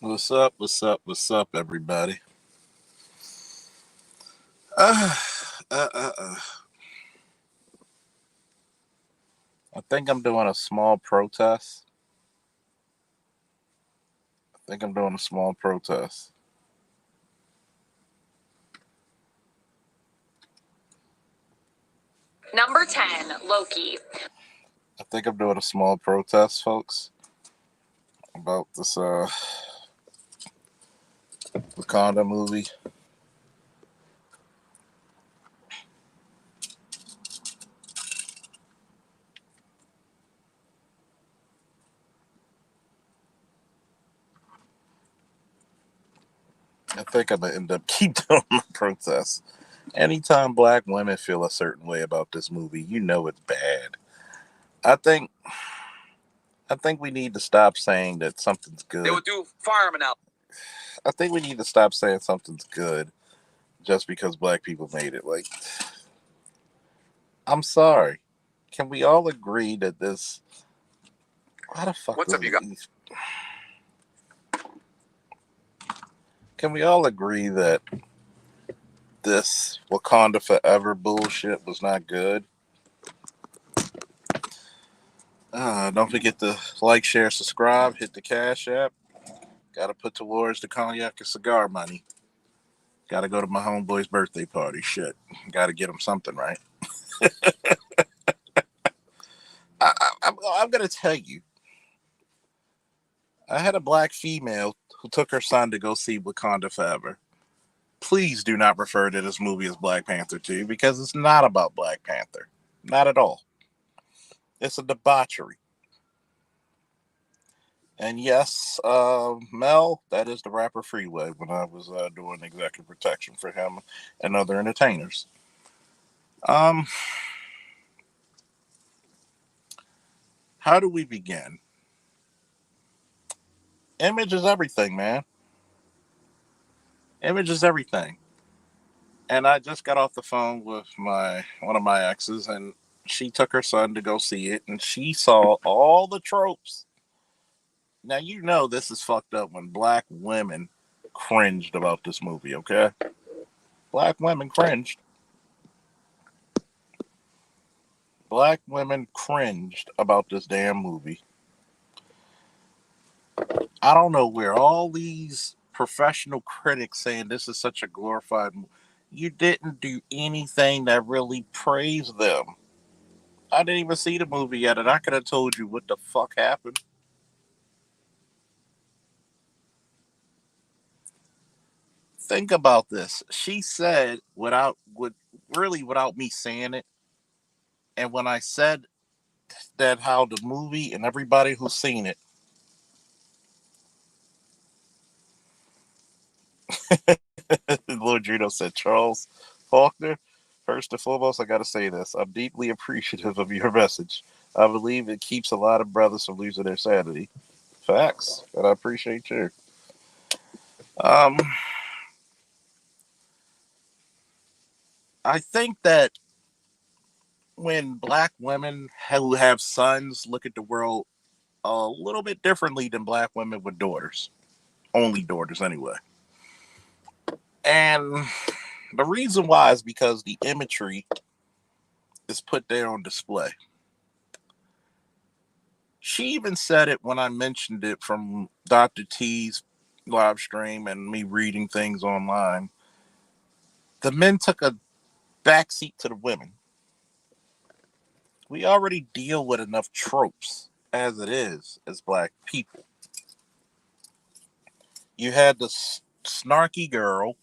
What's up? What's up? What's up, everybody? Uh, uh, uh, uh. I think I'm doing a small protest. I think I'm doing a small protest. Number 10, Loki. I think I'm doing a small protest, folks, about this Wakanda movie. I think I'm gonna end up keep doing my protest. Anytime black women feel a certain way about this movie, you know it's bad. I think I think we need to stop saying that something's good. They would do firemen out. I think we need to stop saying something's good just because black people made it. Like, I'm sorry. Can we all agree that this? Why the fuck? What's up, you guys? Can we all agree that this Wakanda Forever bullshit was not good? Don't forget to like, share, subscribe, hit the Cash App. Got to put towards the cognac and cigar money. Got to go to my homeboy's birthday party. Shit. Got to get him something, right? I'm going to tell you. I had a black female who took her son to go see Wakanda Forever. Please do not refer to this movie as Black Panther 2 because it's not about Black Panther. Not at all. It's a debauchery. And yes, Mel, that is the rapper Freeway when I was doing executive protection for him and other entertainers. Um, how do we begin? Image is everything, man. Image is everything. And I just got off the phone with my one of my exes, and she took her son to go see it, and she saw all the tropes. Now you know this is fucked up when black women cringed about this movie. Okay, black women cringed. Black women cringed about this damn movie. I don't know where all these professional critics saying this is such a glorified movie. You didn't do anything that really praised them. I didn't even see the movie yet, and I could have told you what the fuck happened. Think about this. She said without me saying it, and when I said that how the movie and everybody who's seen it, Lord Gino said, Charles Faulkner, first and foremost, I got to say this. I'm deeply appreciative of your message. I believe it keeps a lot of brothers from losing their sanity. Facts, and I appreciate you. Um, I think that when black women who have sons look at the world a little bit differently than black women with daughters, only daughters anyway. And the reason why is because the imagery is put there on display. She even said it when I mentioned it from Dr. T's live stream and me reading things online. The men took a backseat to the women. We already deal with enough tropes as it is as black people. You had the snarky girl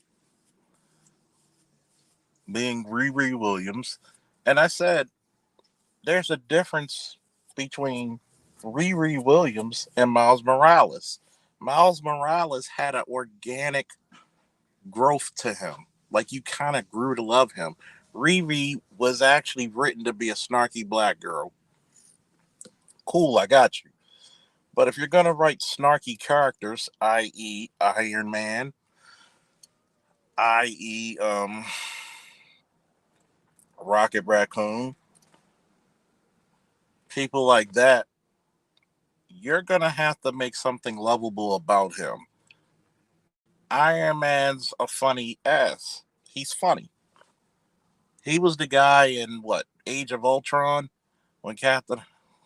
being Riri Williams, and I said there's a difference between Riri Williams and Miles Morales. Miles Morales had an organic growth to him. Like you kind of grew to love him. Riri was actually written to be a snarky black girl. Cool, I got you. But if you're gonna write snarky characters, i.e., Iron Man, i.e., Rocket Raccoon, people like that, you're gonna have to make something lovable about him. Iron Man's a funny ass. He's funny. He was the guy in what Age of Ultron when Captain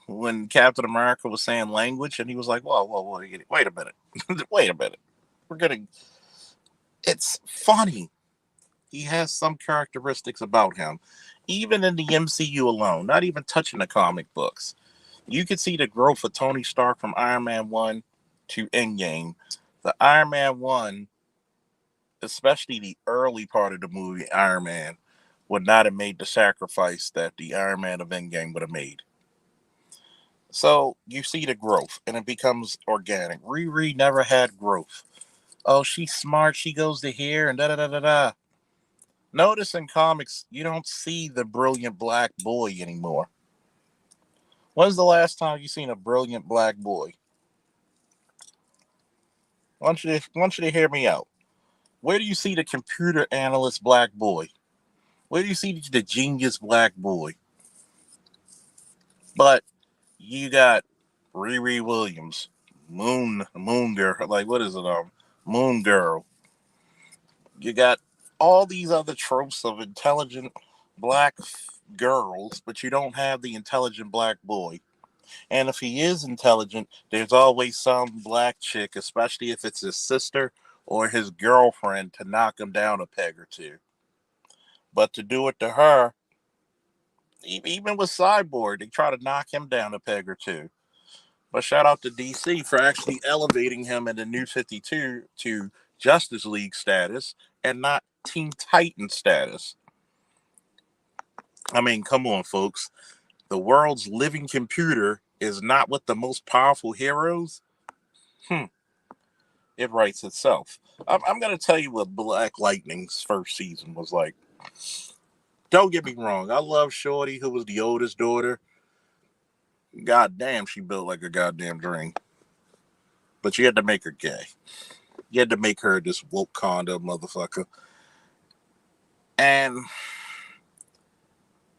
America was saying language, and he was like, "Whoa, whoa, whoa! Wait a minute, wait a minute. We're getting." It's funny. He has some characteristics about him, even in the MCU alone. Not even touching the comic books. You can see the growth of Tony Stark from Iron Man 1 to Endgame. The Iron Man 1, especially the early part of the movie, Iron Man, would not have made the sacrifice that the Iron Man of Endgame would have made. So you see the growth and it becomes organic. Riri never had growth. Oh, she's smart. She goes to here and da da da da da. Notice in comics, you don't see the brilliant black boy anymore. When's the last time you seen a brilliant black boy? I want you to hear me out. Where do you see the computer analyst black boy? Where do you see the genius black boy? But you got Riri Williams, Moon Girl, like what is it? Moon Girl. You got all these other tropes of intelligent black girls, but you don't have the intelligent black boy. And if he is intelligent, there's always some black chick, especially if it's his sister or his girlfriend, to knock him down a peg or two. But to do it to her, even with Cyborg, they try to knock him down a peg or two. But shout out to DC for actually elevating him in the New 52 to Justice League status and not Teen Titan status. I mean, come on, folks. The world's living computer is not with the most powerful heroes. It writes itself. I'm going to tell you what Black Lightning's first season was like. Don't get me wrong. I love Shorty, who was the oldest daughter. God damn, she built like a goddamn dream. But you had to make her gay. You had to make her this Wakanda motherfucker. And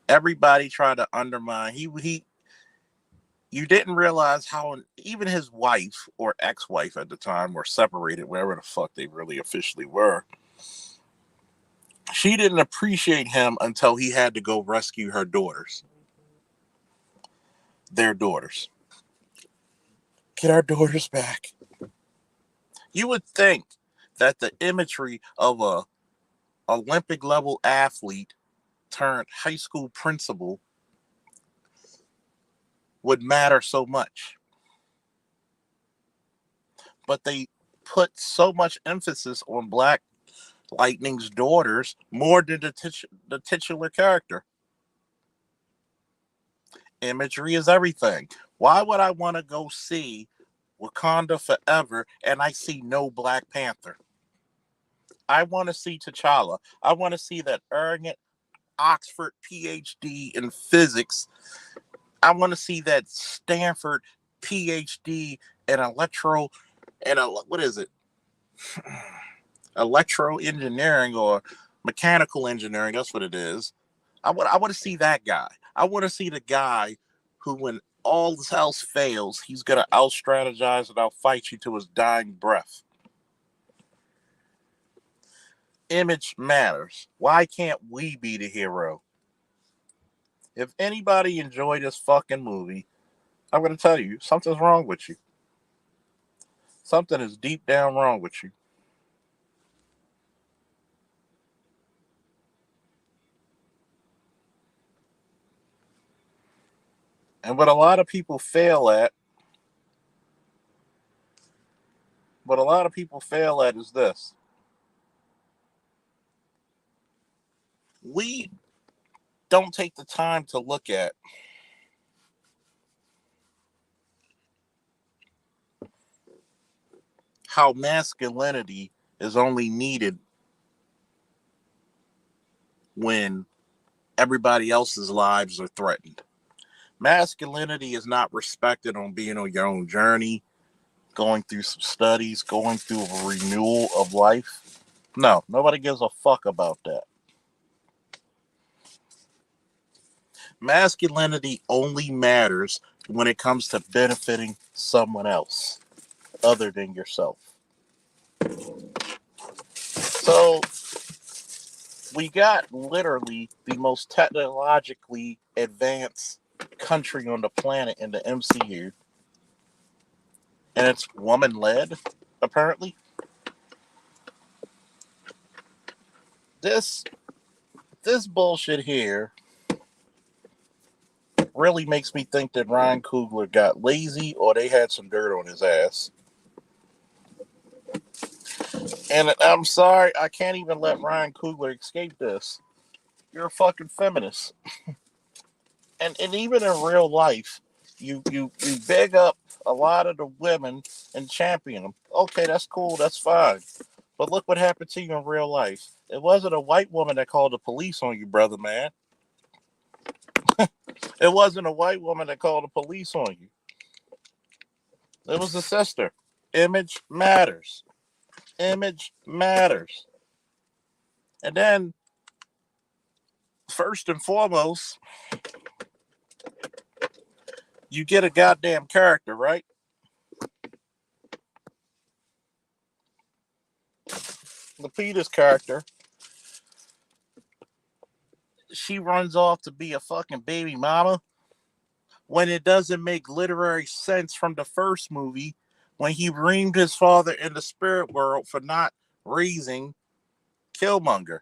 everybody tried to undermine. You didn't realize how even his wife or ex-wife at the time were separated, wherever the fuck they really officially were. She didn't appreciate him until he had to go rescue her daughters. Their daughters. Get our daughters back. You would think that the imagery of a Olympic level athlete turned high school principal would matter so much. But they put so much emphasis on Black Lightning's daughters more than the titular character. Imagery is everything. Why would I want to go see Wakanda Forever and I see no Black Panther? I want to see T'Challa. I want to see that arrogant Oxford PhD in physics. I want to see that Stanford PhD in what is it? Electro engineering or mechanical engineering. That's what it is. I want to see that guy. I want to see the guy who, when all else fails, he's gonna out strategize and out fight you to his dying breath. Image matters. Why can't we be the hero? If anybody enjoyed this fucking movie, I'm gonna tell you something's wrong with you. Something is deep down wrong with you. And what a lot of people fail at, is this. We don't take the time to look at how masculinity is only needed when everybody else's lives are threatened. Masculinity is not respected on being on your own journey, going through some studies, going through a renewal of life. No, nobody gives a fuck about that. Masculinity only matters when it comes to benefiting someone else other than yourself. So we got literally the most technologically advanced country on the planet in the MCU, and it's woman led, apparently. This this bullshit here really makes me think that Ryan Coogler got lazy or they had some dirt on his ass. And I'm sorry, I can't even let Ryan Coogler escape this. You're a fucking feminist. And even in real life, you big up a lot of the women and champion them. Okay, that's cool, that's fine. But look what happened to you in real life. It wasn't a white woman that called the police on you, brother man. It wasn't a white woman that called the police on you. It was a sister. Image matters. Image matters. And then, first and foremost, you get a goddamn character, right? Lupita's character, she runs off to be a fucking baby mama when it doesn't make literary sense from the first movie when he reamed his father in the spirit world for not raising Killmonger.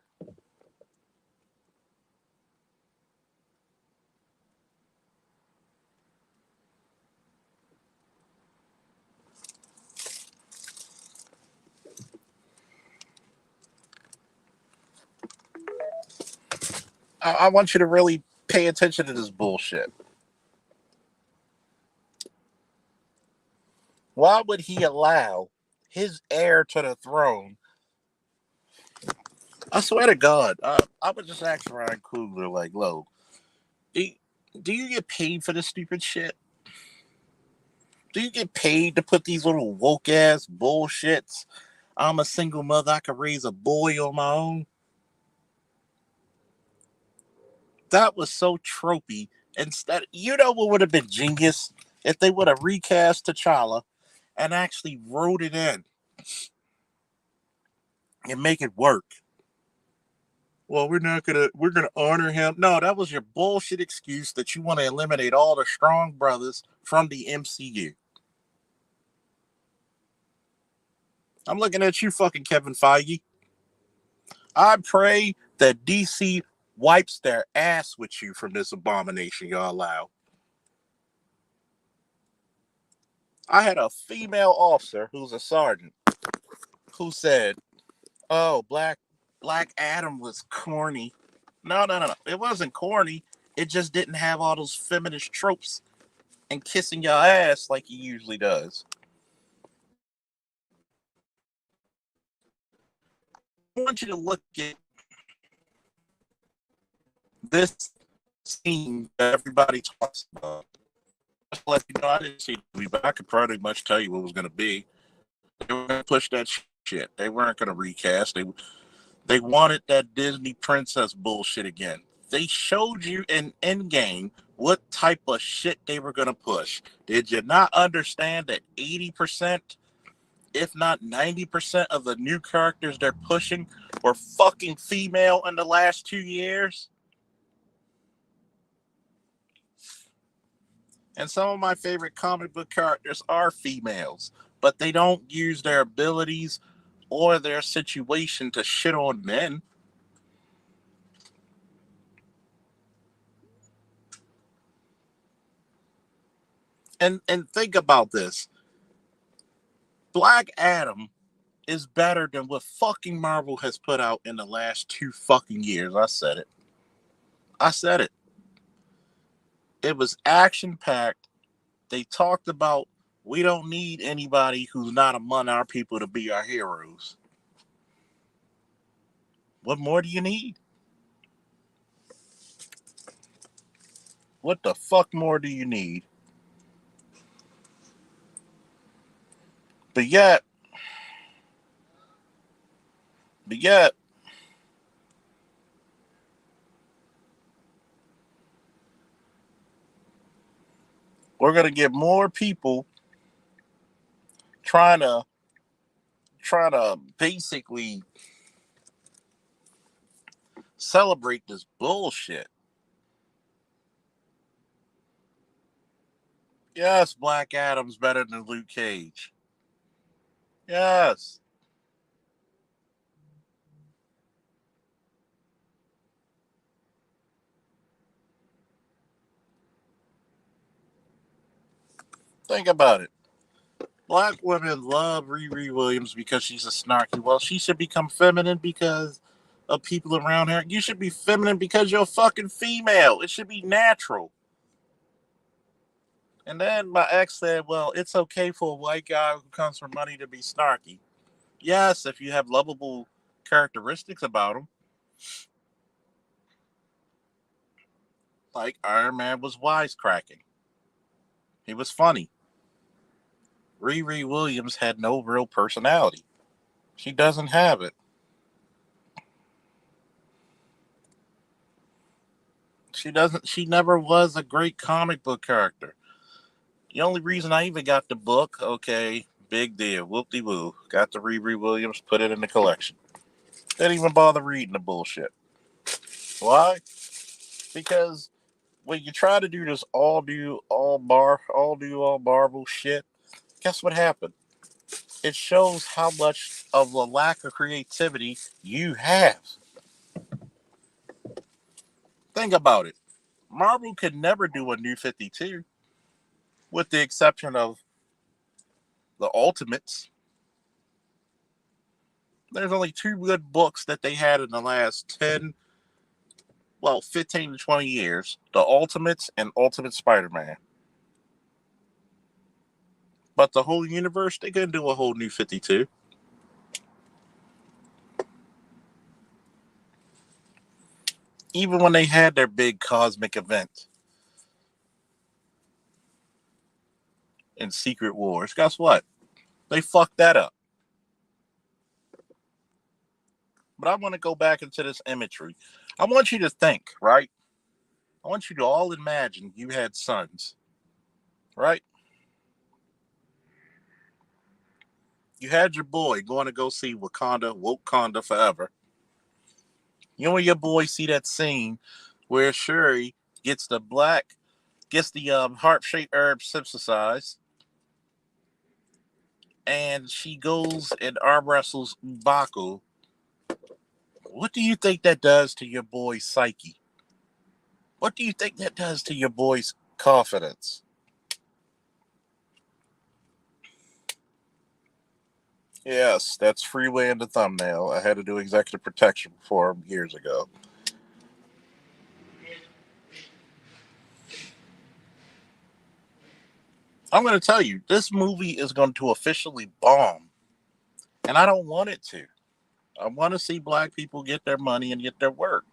I want you to really pay attention to this bullshit. Why would he allow his heir to the throne? I swear to God, I would just ask Ryan Coogler, like, "Lo, do, do you get paid for this stupid shit? Do you get paid to put these little woke ass bullshits? I'm a single mother, I could raise a boy on my own." That was so tropey. Instead, you know what would have been genius if they would have recast T'Challa and actually wrote it in and make it work. Well, we're gonna honor him. No, that was your bullshit excuse that you want to eliminate all the strong brothers from the MCU. I'm looking at you, fucking Kevin Feige. I pray that DC wipes their ass with you from this abomination y'all allow. I had a female officer who's a sergeant who said, "Oh, Black Adam was corny." No, no, no, no. It wasn't corny. It just didn't have all those feminist tropes and kissing your ass like he usually does. I want you to look at this scene that everybody talks about. Just to let you know, I didn't see the movie, but I could pretty much tell you what it was going to be. They were going to push that shit. They weren't going to recast. They wanted that Disney princess bullshit again. They showed you in Endgame what type of shit they were going to push. Did you not understand that 80%, if not 90% of the new characters they're pushing were fucking female in the last 2 years? And some of my favorite comic book characters are females, but they don't use their abilities or their situation to shit on men. And think about this. Black Adam is better than what fucking Marvel has put out in the last 2 fucking years. I said it. I said it. It was action packed. They talked about we don't need anybody who's not among our people to be our heroes. What more do you need? What the fuck more do you need? But yet, but yet, we're gonna get more people trying to basically celebrate this bullshit. Yes, Black Adam's better than Luke Cage. Yes. Think about it. Black women love Riri Williams because she's a snarky. Well, she should become feminine because of people around her. You should be feminine because you're a fucking female. It should be natural. And then my ex said, well, it's okay for a white guy who comes from money to be snarky. Yes, if you have lovable characteristics about him. Like Iron Man was wisecracking. He was funny. Riri Williams had no real personality. She doesn't have it. She never was a great comic book character. The only reason I even got the book, okay, big deal, whoop de woo. Got the Riri Williams, put it in the collection. Didn't even bother reading the bullshit. Why? Because when you try to do this all Marvel shit, guess what happened? It shows how much of a lack of creativity you have. Think about it. Marvel could never do a new 52, with the exception of the Ultimates. There's only two good books that they had in the last 10, well, 15 to 20 years: the Ultimates and Ultimate Spider Man. But the whole universe, they couldn't do a whole new 52. Even when they had their big cosmic event in Secret Wars, guess what? They fucked that up. But I want to go back into this imagery. I want you to think, right? I want you to all imagine you had sons, right? You had your boy going to go see Wakanda Forever. You and your boy see that scene where Shuri gets the heart shaped herb synthesized, and she goes and arm wrestles M'Baku. What do you think that does to your boy's psyche? What do you think that does to your boy's confidence? Yes, that's Freeway in the thumbnail. I had to do executive protection for him years ago. I'm going to tell you, this movie is going to officially bomb, and I don't want it to. I want to see black people get their money and get their work.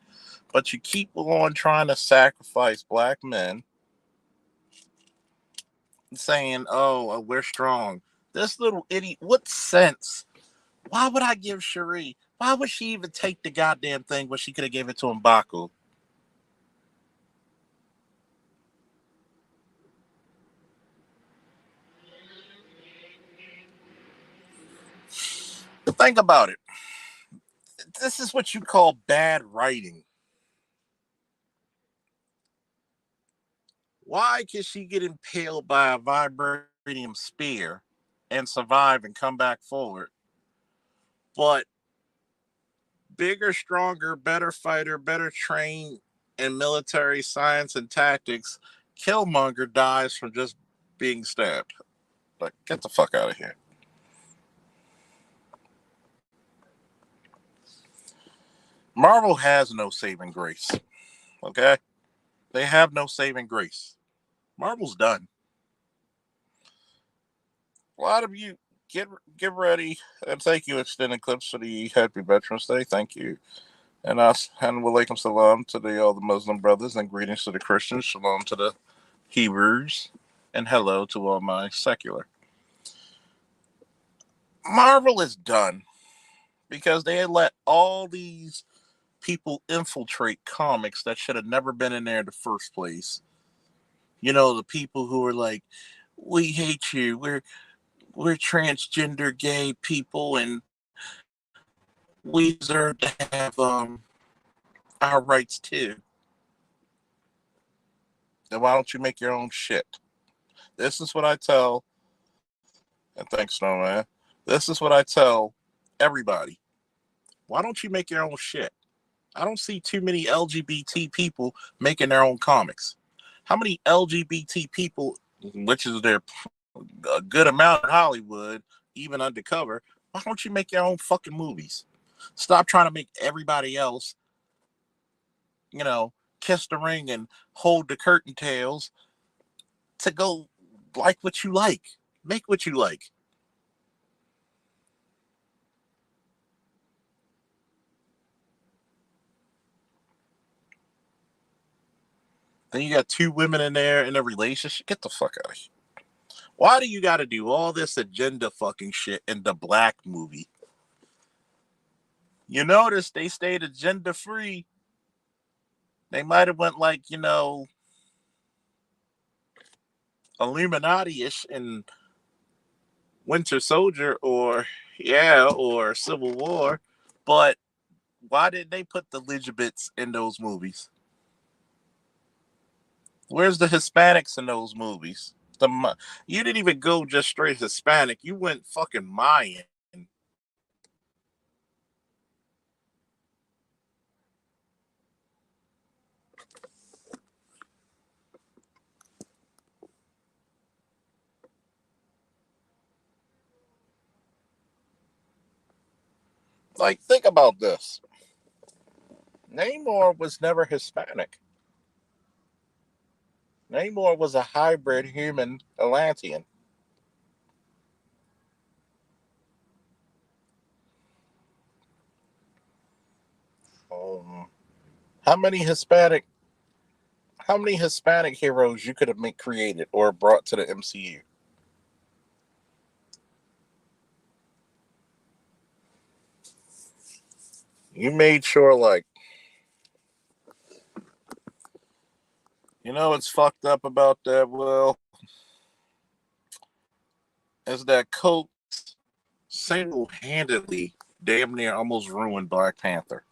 But you keep on trying to sacrifice black men, saying, oh, we're strong. This little idiot, what sense? Why would I give Cherie? Why would she even take the goddamn thing when she could have gave it to M'Baku? Think about it. This is what you call bad writing. Why can she get impaled by a vibranium spear and survive and come back forward? But bigger, stronger, better fighter, better trained in military science and tactics, Killmonger dies from just being stabbed. Like, get the fuck out of here. Marvel has no saving grace. Okay? They have no saving grace. Marvel's done. A lot of you get ready, and thank you, extended clips for the Happy Veterans Day. Thank you. And us and walaikum salam to all the Muslim brothers, and greetings to the Christians. Shalom to the Hebrews, and hello to all my secular. Marvel is done because they had let all these people infiltrate comics that should have never been in there in the first place. You know, the people who are like, we hate you. We're transgender gay people, and we deserve to have our rights too. Then why don't you make your own shit? This is what I tell, and thanks, Snowman. This is what I tell everybody. Why don't you make your own shit? I don't see too many LGBT people making their own comics. How many LGBT people, which is their a good amount in Hollywood, even undercover, why don't you make your own fucking movies? Stop trying to make everybody else, you know, kiss the ring and hold the curtain tails to go like what you like. Make what you like. Then you got two women in there in a relationship. Get the fuck out of here. Why do you got to do all this agenda fucking shit in the black movie? You notice they stayed agenda free. They might have went like, Illuminati-ish in Winter Soldier or Civil War, but why did they put the Elizabeths in those movies? Where's the Hispanics in those movies? You didn't even go just straight Hispanic. You went fucking Mayan. Like, think about this. Namor was never Hispanic. Namor was a hybrid human Atlantean. Um, how many Hispanic how many Hispanic heroes you could have created or brought to the MCU? You made sure, like, what's fucked up about that, Will, is that Coke single-handedly damn near almost ruined Black Panther.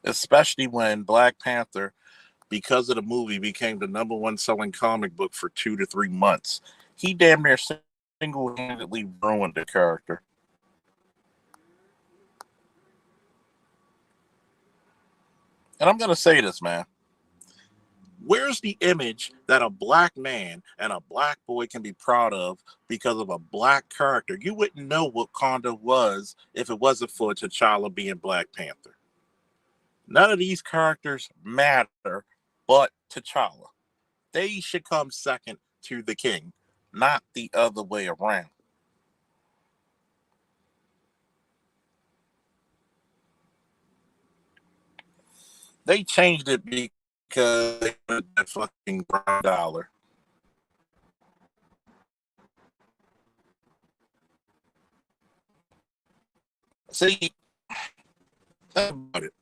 Especially when Black Panther, because of the movie, became the number one selling comic book for 2 to 3 months. He damn near single-handedly ruined the character. And I'm gonna say this, man. Where's the image that a black man and a black boy can be proud of because of a black character? You wouldn't know what Wakanda was if it wasn't for T'Challa being Black Panther. None of these characters matter but T'Challa. They should come second to the king, not the other way around. They changed it because they wanted that fucking brown dollar. See, think about it.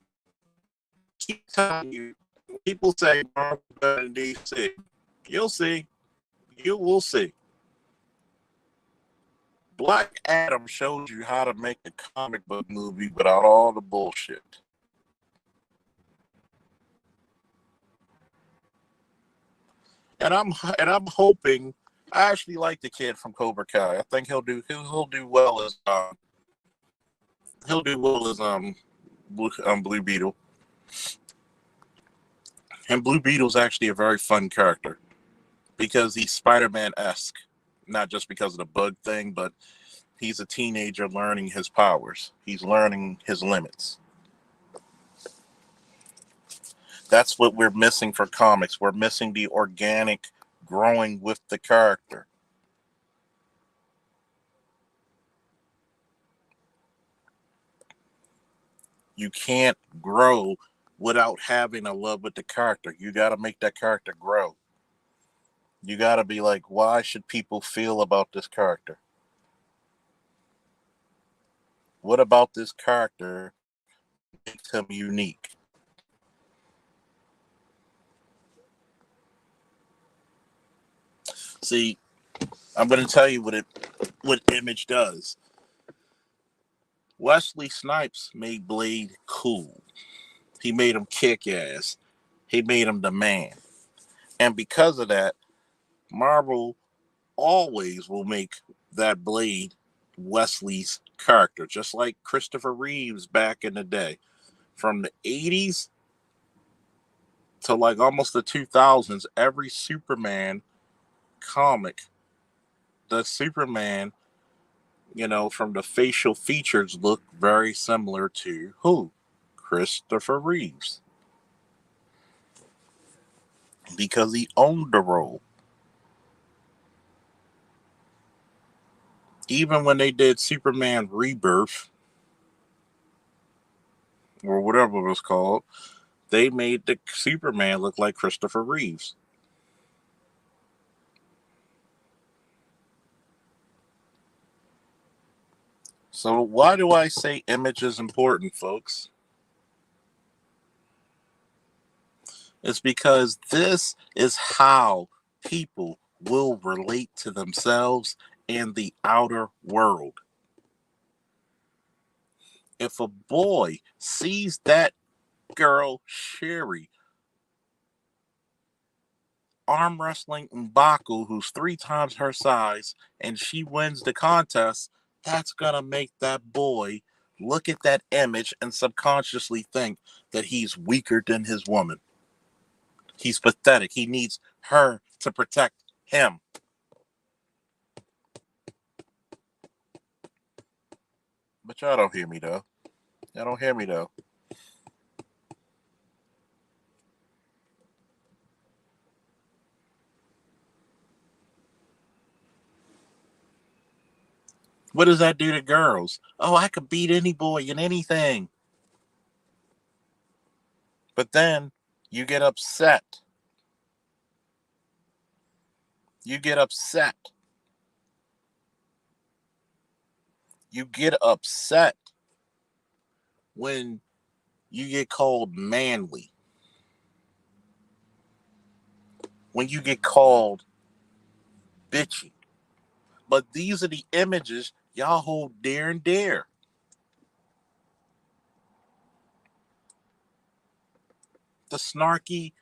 Keep telling you, people say Marvel better than DC. You'll see. You will see. Black Adam shows you how to make a comic book movie without all the bullshit. And I'm hoping. I actually like the kid from Cobra Kai. I think he'll do well as Blue Beetle. And Blue Beetle's actually a very fun character because he's Spider-Man esque, not just because of the bug thing, but he's a teenager learning his powers. He's learning his limits. That's what we're missing for comics. We're missing the organic growing with the character. You can't grow without having a love with the character. You got to make that character grow. You got to be like, why should people feel about this character? What about this character makes him unique? See, I'm going to tell you what Image does. Wesley Snipes made Blade cool. He made him kick ass. He made him the man. And because of that, Marvel always will make that Blade Wesley's character, just like Christopher Reeves back in the day. From the 80s to like almost the 2000s, every Superman comic, the Superman, from the facial features look very similar to who? Christopher Reeves. Because he owned the role. Even when they did Superman Rebirth, or whatever it was called, they made the Superman look like Christopher Reeves. So why do I say image is important, folks? It's because this is how people will relate to themselves and the outer world. If a boy sees that girl, Sherry, arm wrestling M'Baku, who's 3 times her size, and she wins the contest, that's going to make that boy look at that image and subconsciously think that he's weaker than his woman. He's pathetic. He needs her to protect him. But y'all don't hear me, though. Y'all don't hear me, though. What does that do to girls? Oh, I could beat any boy in anything. But then you get upset. You get upset. You get upset when you get called manly. When you get called bitchy. But these are the images y'all hold dear and dear. The snarky,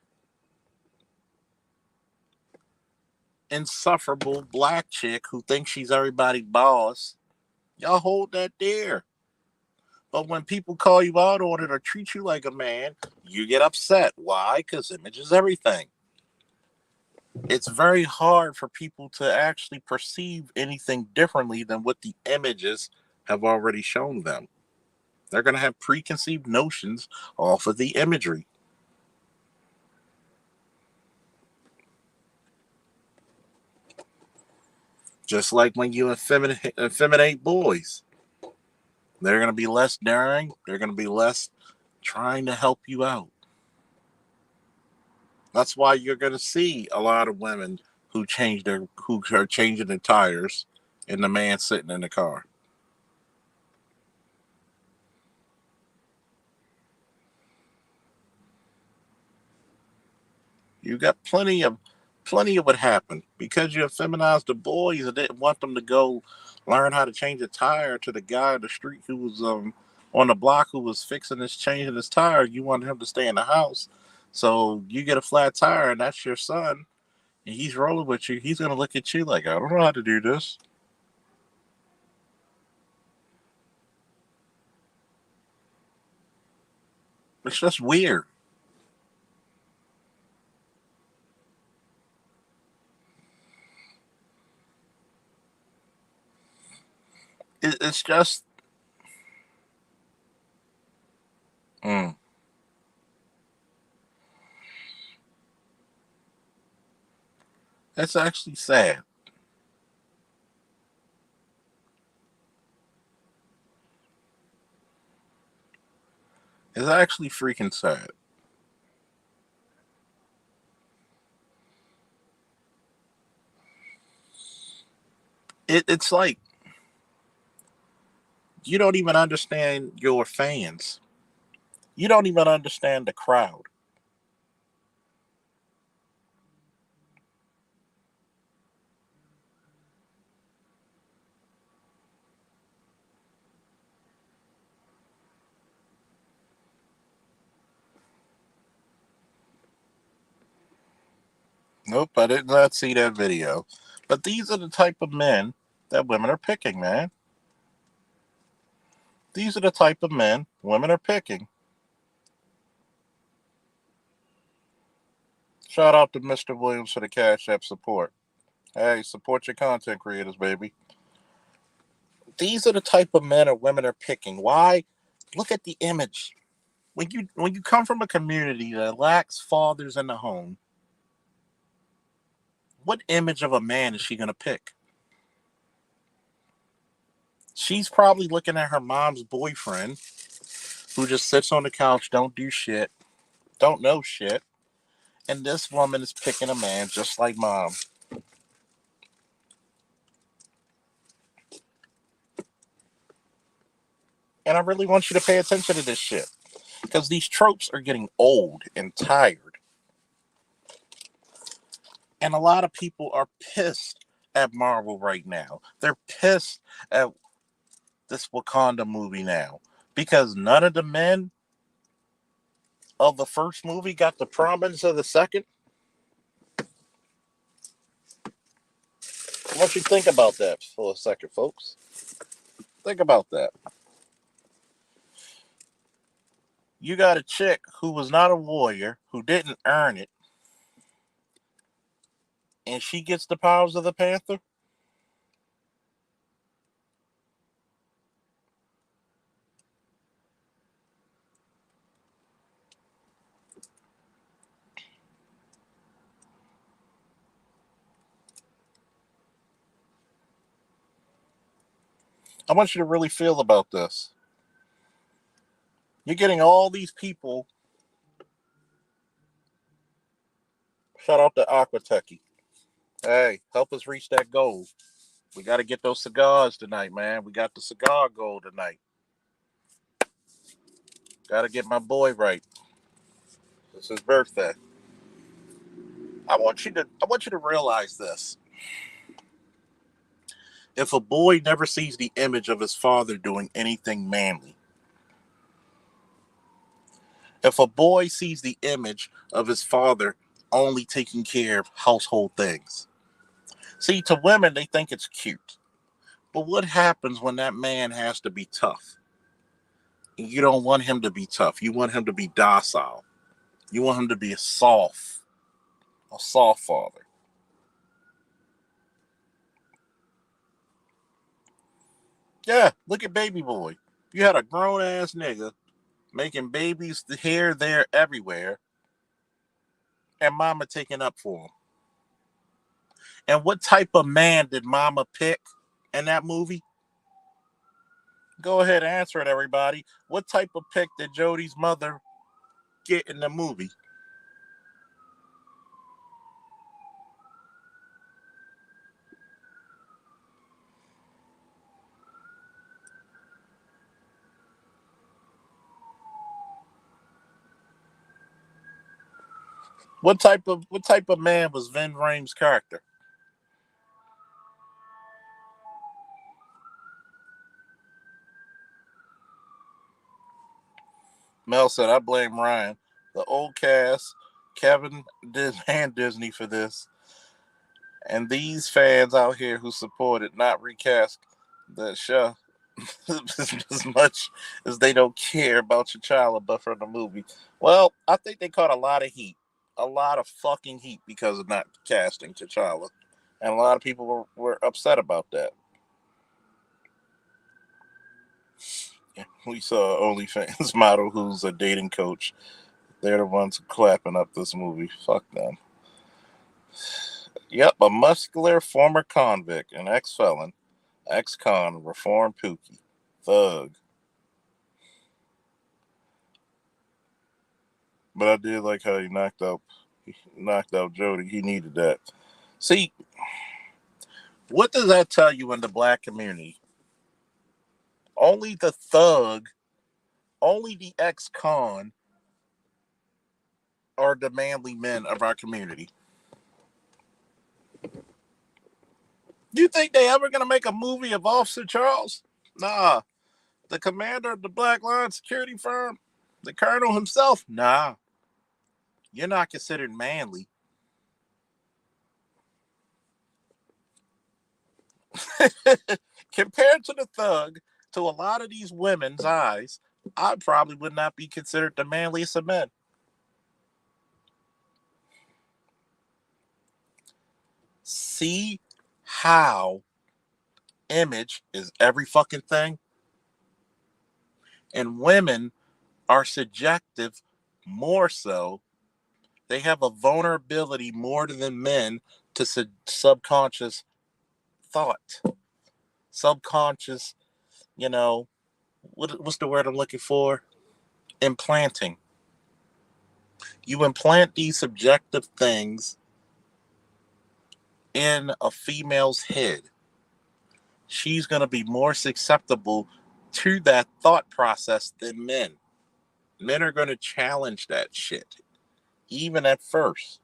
insufferable black chick who thinks she's everybody's boss. Y'all hold that dear. But when people call you out on it or treat you like a man, you get upset. Why? Because image is everything. It's very hard for people to actually perceive anything differently than what the images have already shown them. They're going to have preconceived notions off of the imagery. Just like when you effeminate boys, they're going to be less daring. They're going to be less trying to help you out. That's why you're going to see a lot of women who are changing their tires, and the man sitting in the car. You got plenty of what happened because you effeminized the boys and didn't want them to go learn how to change a tire to the guy on the street who was on the block who was changing his tire. You wanted him to stay in the house, so you get a flat tire and that's your son, and he's rolling with you. He's gonna look at you like, I don't know how to do this. It's just weird. It's just. Mm, it's actually sad. It's actually freaking sad. It's like you don't even understand your fans. You don't even understand the crowd. Nope, I did not see that video. But these are the type of men that women are picking, man. These are the type of men women are picking. Shout out to Mr. Williams for the Cash App support. Hey, support your content creators, baby. These are the type of men or women are picking. Why? Look at the image. When you come from a community that lacks fathers in the home, what image of a man is she gonna pick? She's probably looking at her mom's boyfriend who just sits on the couch, don't do shit, don't know shit, and this woman is picking a man just like mom. And I really want you to pay attention to this shit because these tropes are getting old and tired. And a lot of people are pissed at Marvel right now. They're pissed at this Wakanda movie now because none of the men of the first movie got the prominence of the second. I want you to think about that for a second, folks. Think about that. You got a chick who was not a warrior, who didn't earn it, and she gets the powers of the Panther. I want you to really feel about this. You're getting all these people. Shout out to Aquatechy. Hey, help us reach that goal. We got to get those cigars tonight, man. We got the cigar goal tonight. Got to get my boy right. It's his birthday. I want you to realize this. If a boy never sees the image of his father doing anything manly, if a boy sees the image of his father only taking care of household things, see, to women, they think it's cute. But what happens when that man has to be tough? You don't want him to be tough. You want him to be docile. You want him to be a soft father. Yeah, look at Baby Boy. You had a grown ass nigga making babies here, there, everywhere, and mama taking up for him. And what type of man did mama pick in that movie? Go ahead and answer it, everybody. What type of pick did Jodie's mother get in the movie? What type of man was Vin Rhames' character? Mel said, I blame Ryan, the old cast, Kevin and Disney for this, and these fans out here who supported not recast the show as much as they don't care about T'Challa but from the movie. Well, I think they caught a lot of heat, a lot of fucking heat because of not casting T'Challa, and a lot of people were upset about that. We saw OnlyFans model who's a dating coach. They're the ones clapping up this movie. Fuck them. Yep, a muscular former convict, an ex-felon, ex-con, reformed Pookie, thug. But I did like how he knocked out Jody. He needed that. See, what does that tell you in the black community? Only the thug, only the ex-con are the manly men of our community. Do you think they ever gonna make a movie of Officer Charles? Nah. The commander of the Black Line security firm, the colonel himself? Nah. You're not considered manly. Compared to the thug, to a lot of these women's eyes, I probably would not be considered the manliest of men. See how image is every fucking thing? And women are subjective more so. They have a vulnerability more than men to subconscious thought, subconscious, you know, what's the word I'm looking for? Implanting. You implant these subjective things in a female's head. She's going to be more susceptible to that thought process than men. Men are going to challenge that shit, even at first.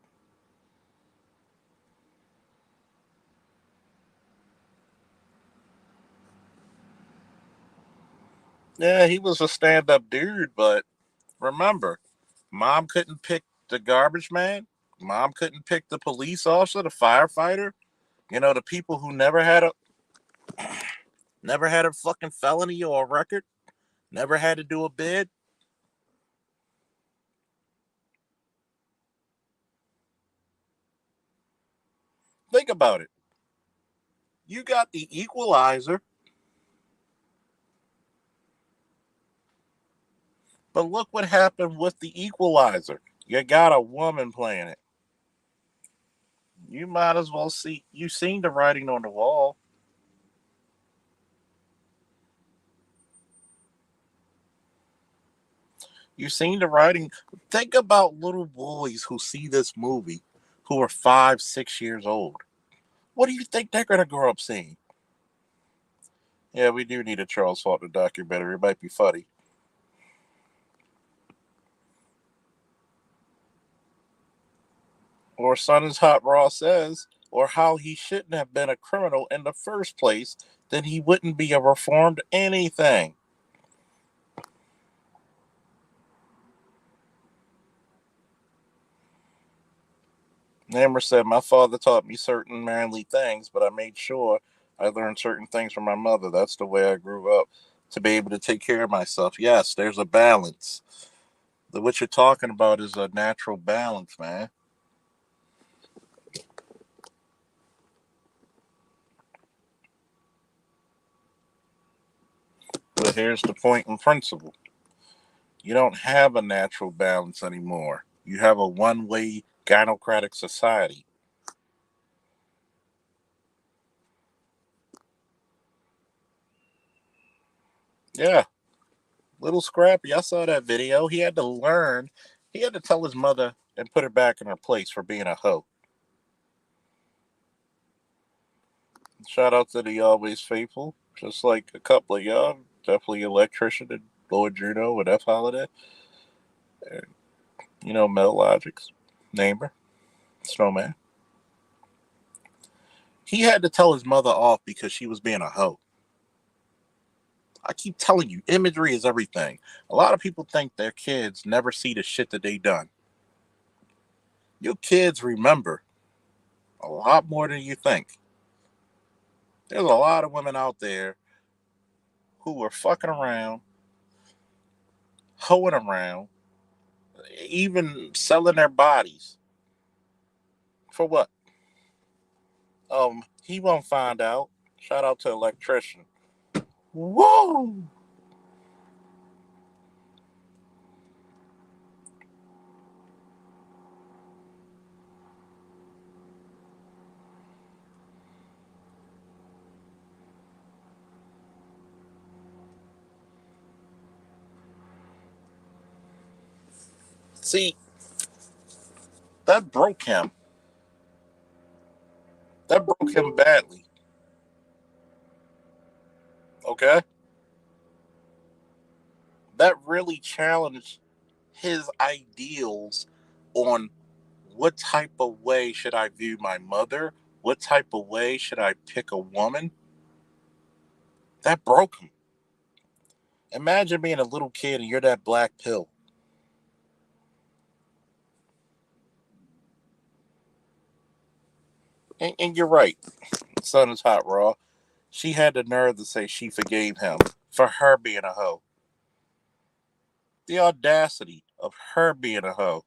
Yeah, he was a stand up dude, but remember, mom couldn't pick the garbage man. Mom couldn't pick the police officer, the firefighter. The people who never had a fucking felony or a record, never had to do a bid. Think about it. You got the equalizer, but look what happened with the equalizer. You got a woman playing it. You might as well see. You seen the writing on the wall. You seen the writing. Think about little boys who see this movie, who are 5, 6 years old. What do you think they're gonna grow up seeing? Yeah, we do need a Charles Faulkner documentary. It might be funny. Or Son is Hot Raw says, or how he shouldn't have been a criminal in the first place, then he wouldn't be a reformed anything. Nammer said, my father taught me certain manly things, but I made sure I learned certain things from my mother. That's the way I grew up to be able to take care of myself. Yes, there's a balance. What you're talking about is a natural balance, man. But here's the point in principle. You don't have a natural balance anymore. You have a one-way gynocratic society. Yeah, little Scrappy. I saw that video. He had to learn. He had to tell his mother and put her back in her place for being a hoe. Shout out to the Always Faithful. Just like a couple of y'all. Definitely Electrician and Lord Juno and F Holiday. And, Metal Logics. Neighbor. Snowman. He had to tell his mother off because she was being a hoe. I keep telling you, imagery is everything. A lot of people think their kids never see the shit that they done. Your kids remember a lot more than you think. There's a lot of women out there who are fucking around, hoeing around, even selling their bodies. For what? He won't find out. Shout out to Electrician. Whoa! See, that broke him. That broke him badly. Okay? That really challenged his ideals on what type of way should I view my mother? What type of way should I pick a woman? That broke him. Imagine being a little kid and you're that black pill. And you're right. Son is hot raw. She had the nerve to say she forgave him for her being a hoe. The audacity of her being a hoe.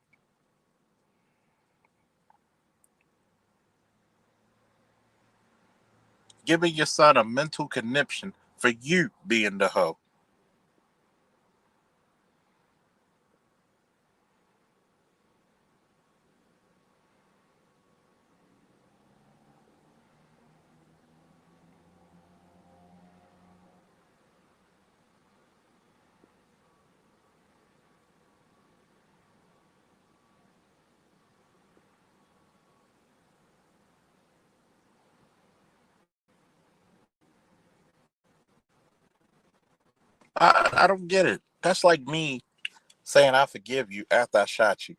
Giving your son a mental conniption for you being the hoe. I don't get it. That's like me saying I forgive you after I shot you.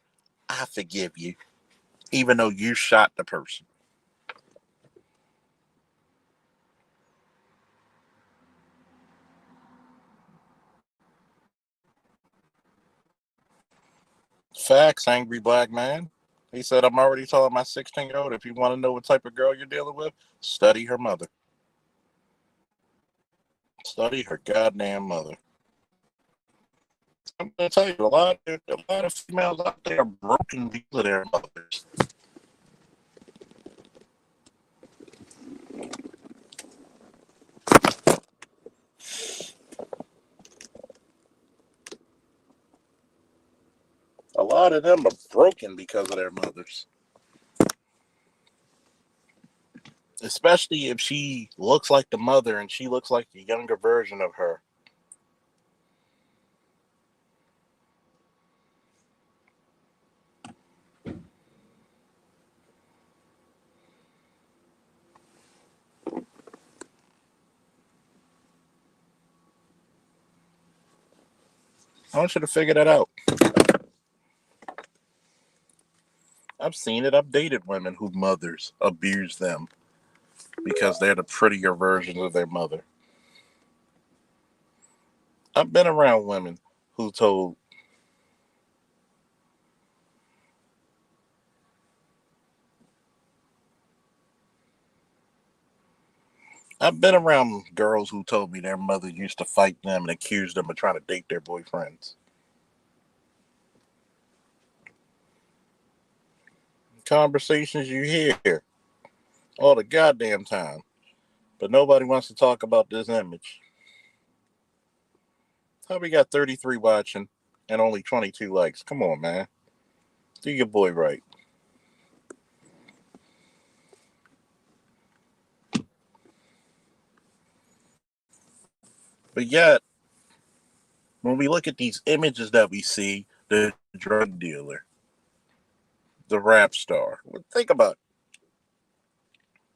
I forgive you, even though you shot the person. Facts, angry black man. He said, I'm already telling my 16-year-old if you want to know what type of girl you're dealing with, study her mother. Study her goddamn mother. I'm going to tell you, a lot of females out there are broken because of their mothers. A lot of them are broken because of their mothers. Especially if she looks like the mother and she looks like the younger version of her. I want you to figure that out. I've seen it. I've dated women whose mothers abuse them because they're the prettier versions of their mother. I've been around women who told. I've been around girls who told me their mother used to fight them and accuse them of trying to date their boyfriends. Conversations you hear all the goddamn time, but nobody wants to talk about this image. How we got 33 watching and only 22 likes? Come on, man. Do your boy right. But yet, when we look at these images that we see, the drug dealer, the rap star, well, think about it.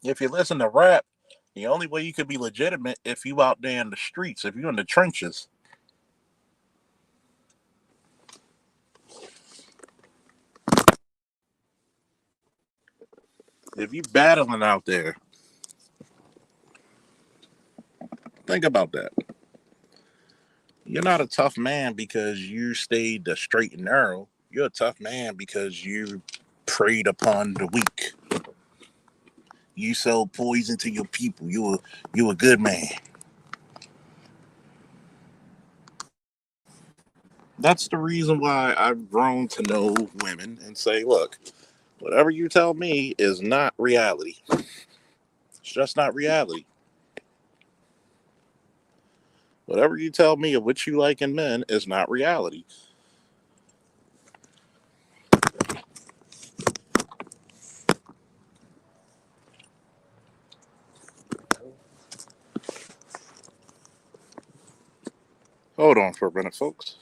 If you listen to rap, the only way you could be legitimate if you out there in the streets, if you in the trenches. If you battling out there, think about that. You're not a tough man because you stayed the straight and narrow. You're a tough man because you preyed upon the weak. You sold poison to your people. You a good man. That's the reason why I've grown to know women and say, look, whatever you tell me is not reality. It's just not reality. Whatever you tell me of what you like in men is not reality. Hold on for a minute, folks.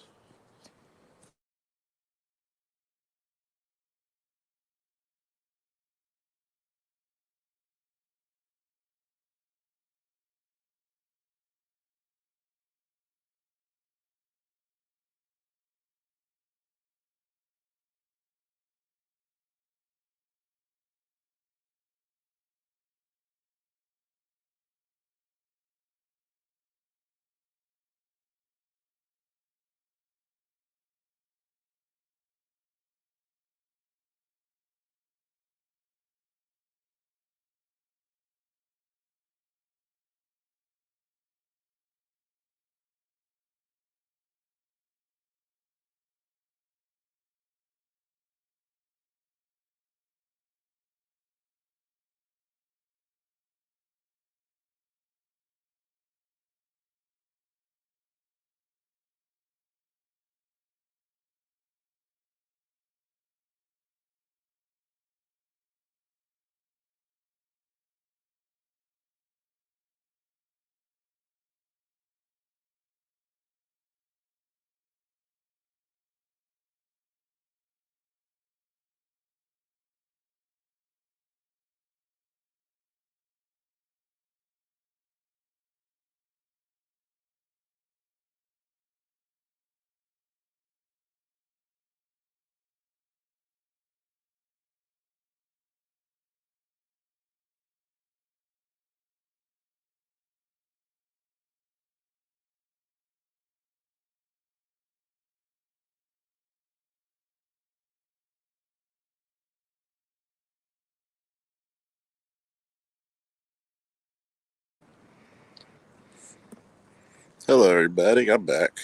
Hello, everybody. I'm back.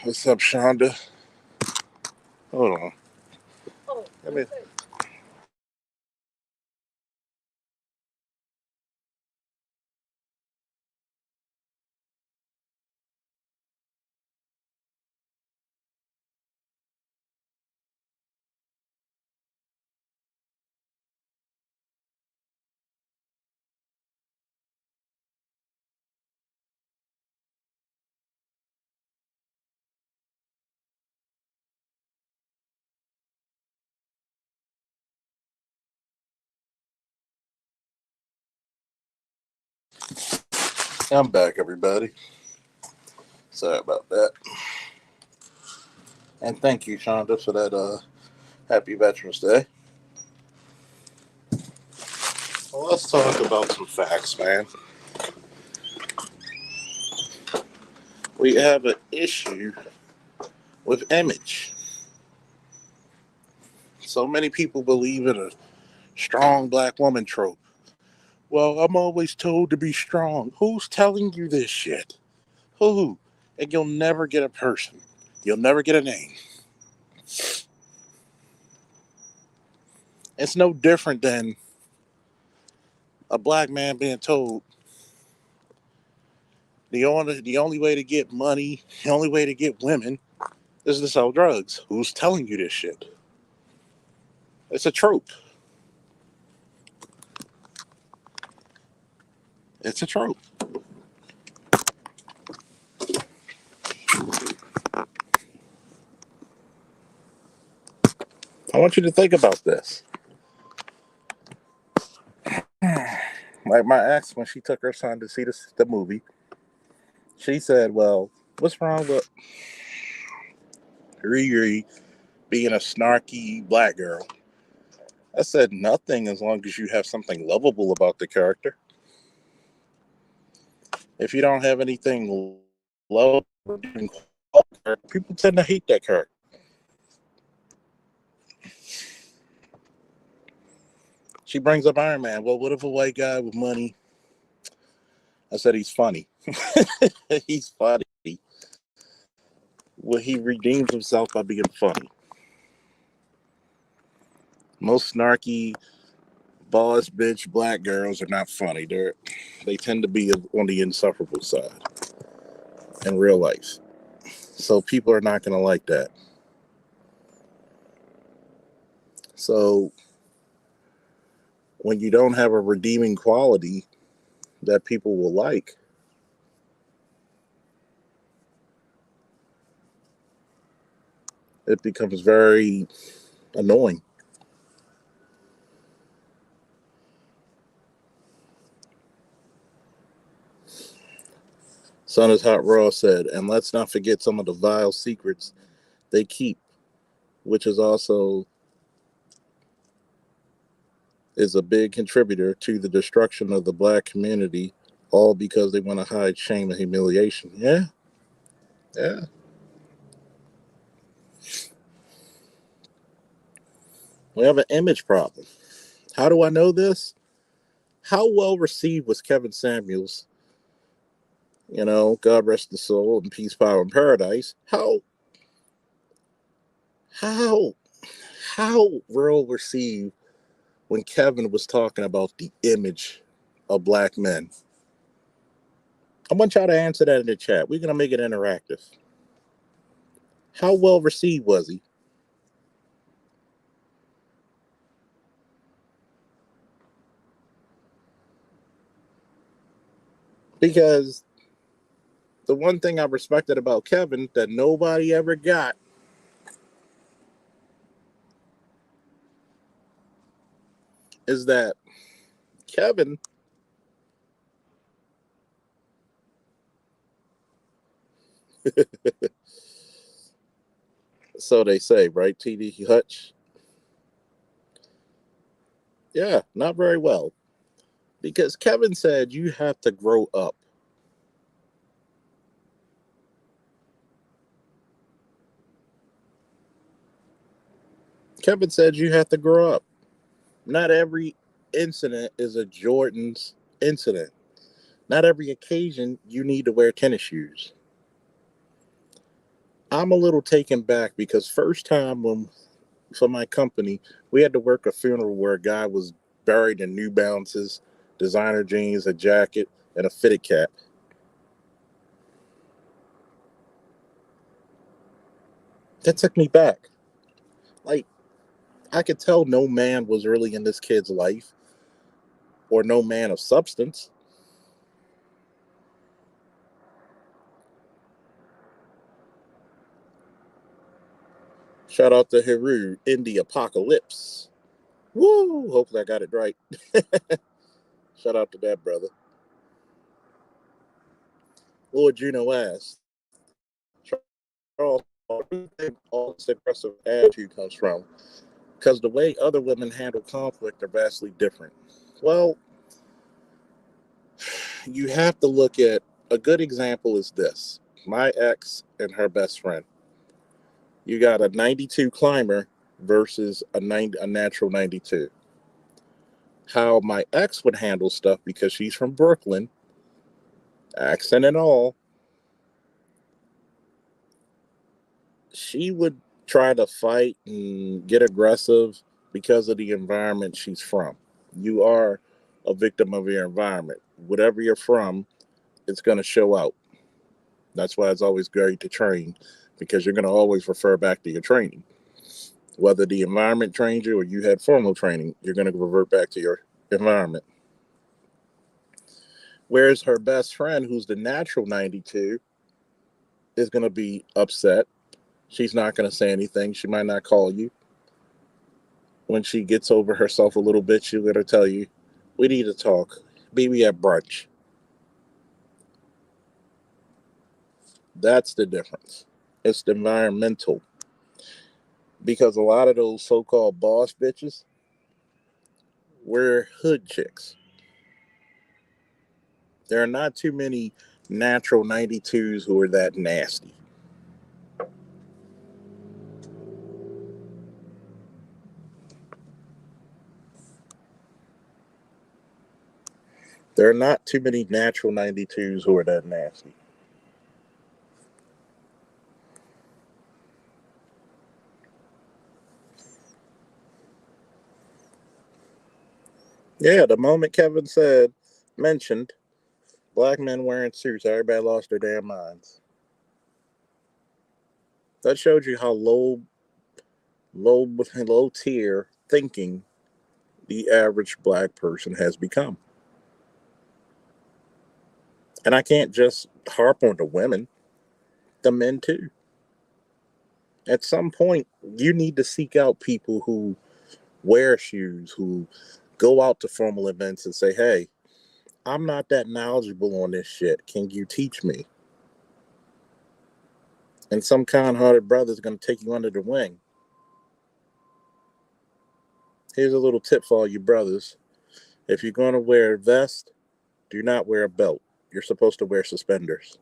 What's up, Shonda? Hold on. Let me. I'm back, everybody. Sorry about that. And thank you, Shonda, for that. Happy Veterans Day. Well, let's talk about some facts, man. We have an issue with image. So many people believe in a strong black woman trope. Well, I'm always told to be strong. Who's telling you this shit? Who? And you'll never get a person. You'll never get a name. It's no different than a black man being told the only way to get money, the only way to get women is to sell drugs. Who's telling you this shit? It's a trope. It's a trope. I want you to think about this. Like my ex, when she took her son to see the movie, she said, "Well, what's wrong with Riri being a snarky black girl?" I said, "Nothing, as long as you have something lovable about the character. If you don't have anything lovable, people tend to hate that character." She brings up Iron Man. Well, what if a white guy with money? I said, he's funny. He's funny. Well, he redeems himself by being funny. Most snarky, boss bitch black girls are not funny. They tend to be on the insufferable side in real life. So people are not going to like that. So when you don't have a redeeming quality that people will like, it becomes very annoying. Son is Hot Raw said, and let's not forget some of the vile secrets they keep, which is also is a big contributor to the destruction of the black community, all because they want to hide shame and humiliation. Yeah, yeah. We have an image problem. How do I know this? How well received was Kevin Samuels? God rest his soul and peace, power, and paradise. How, how well received when Kevin was talking about the image of black men? I want y'all to answer that in the chat. We're gonna make it interactive. How well received was he? Because the one thing I respected about Kevin that nobody ever got is that Kevin, so they say, right? TD Hutch? Yeah, not very well. Because Kevin said you have to grow up. Kevin said you have to grow up. Not every incident is a Jordan's incident. Not every occasion you need to wear tennis shoes. I'm a little taken back because first time when for my company, we had to work a funeral where a guy was buried in New Balances, designer jeans, a jacket, and a fitted cap. That took me back. Like, I could tell no man was really in this kid's life or no man of substance. Shout out to Hiru, Indie Apocalypse. Woo! Hopefully I got it right. Shout out to that brother. Lord Juno asked, Charles, where do you think all this aggressive attitude comes from? Because the way other women handle conflict are vastly different. Well, you have to look at a good example is this my ex and her best friend. You got a 92 climber versus a natural 92. How my ex would handle stuff because she's from Brooklyn, accent and all, she would try to fight and get aggressive because of the environment she's from. You are a victim of your environment. Whatever you're from, it's going to show out. That's why it's always great to train because you're going to always refer back to your training. Whether the environment trained you or you had formal training, you're going to revert back to your environment. Whereas her best friend, who's the natural 92, is going to be upset. She's not going to say anything. She might not call you. When she gets over herself a little bit, she's going to tell you, we need to talk. Maybe at brunch. That's the difference. It's the environmental. Because a lot of those so called boss bitches, we're hood chicks. There are not too many natural 92s who are that nasty. There are not too many natural 92s who are that nasty. Yeah, the moment Kevin mentioned black men wearing suits, everybody lost their damn minds. That showed you how low tier thinking the average black person has become. And I can't just harp on the women, the men too. At some point, you need to seek out people who wear shoes, who go out to formal events and say, hey, I'm not that knowledgeable on this shit. Can you teach me? And some kind hearted brother is going to take you under the wing. Here's a little tip for all you brothers. If you're going to wear a vest, do not wear a belt. You're supposed to wear suspenders.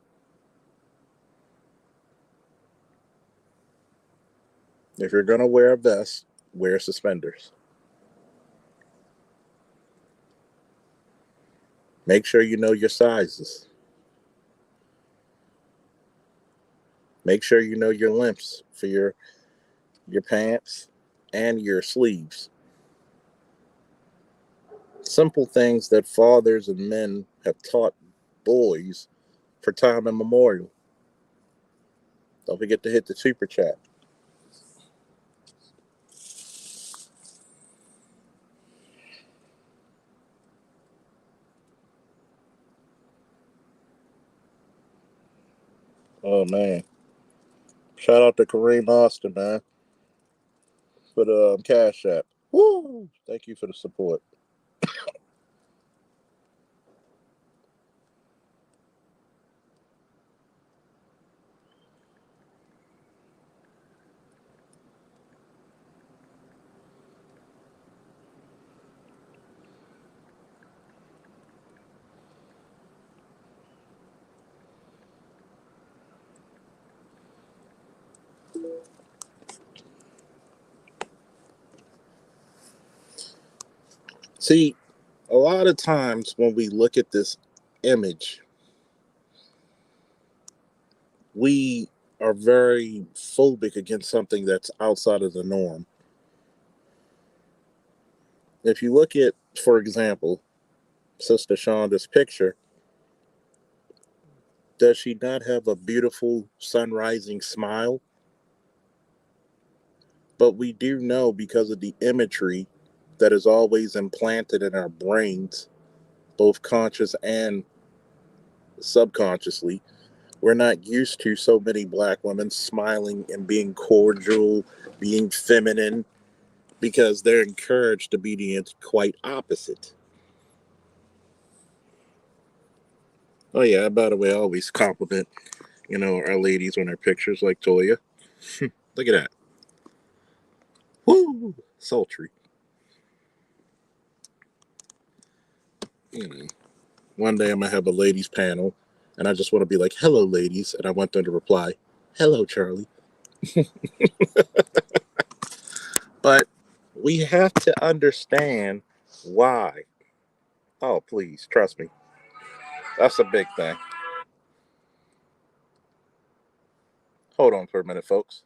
If you're going to wear a vest, wear suspenders. Make sure you know your sizes. Make sure you know your lengths for your pants and your sleeves. Simple things that fathers and men have taught boys for time immemorial. Don't forget to hit the super chat. Oh man. Shout out to Kareem Austin, man, for the Cash App. Woo! Thank you for the support. See, a lot of times when we look at this image. We are very phobic against something that's outside of the norm. If you look at, for example, Sister Shonda's picture, does she not have a beautiful sun rising smile? But we do know because of the imagery that is always implanted in our brains, both conscious and subconsciously, we're not used to so many black women smiling and being cordial, being feminine, because they're encouraged to be the quite opposite. Oh yeah, by the way, I always compliment, our ladies on their pictures like Toya. Look at that. Woo! Sultry. You know. One day I'm gonna have a ladies panel and I just want to be like, hello ladies, and I want them to reply, hello Charlie. But we have to understand why. Oh please, trust me. That's a big thing. Hold on for a minute, folks.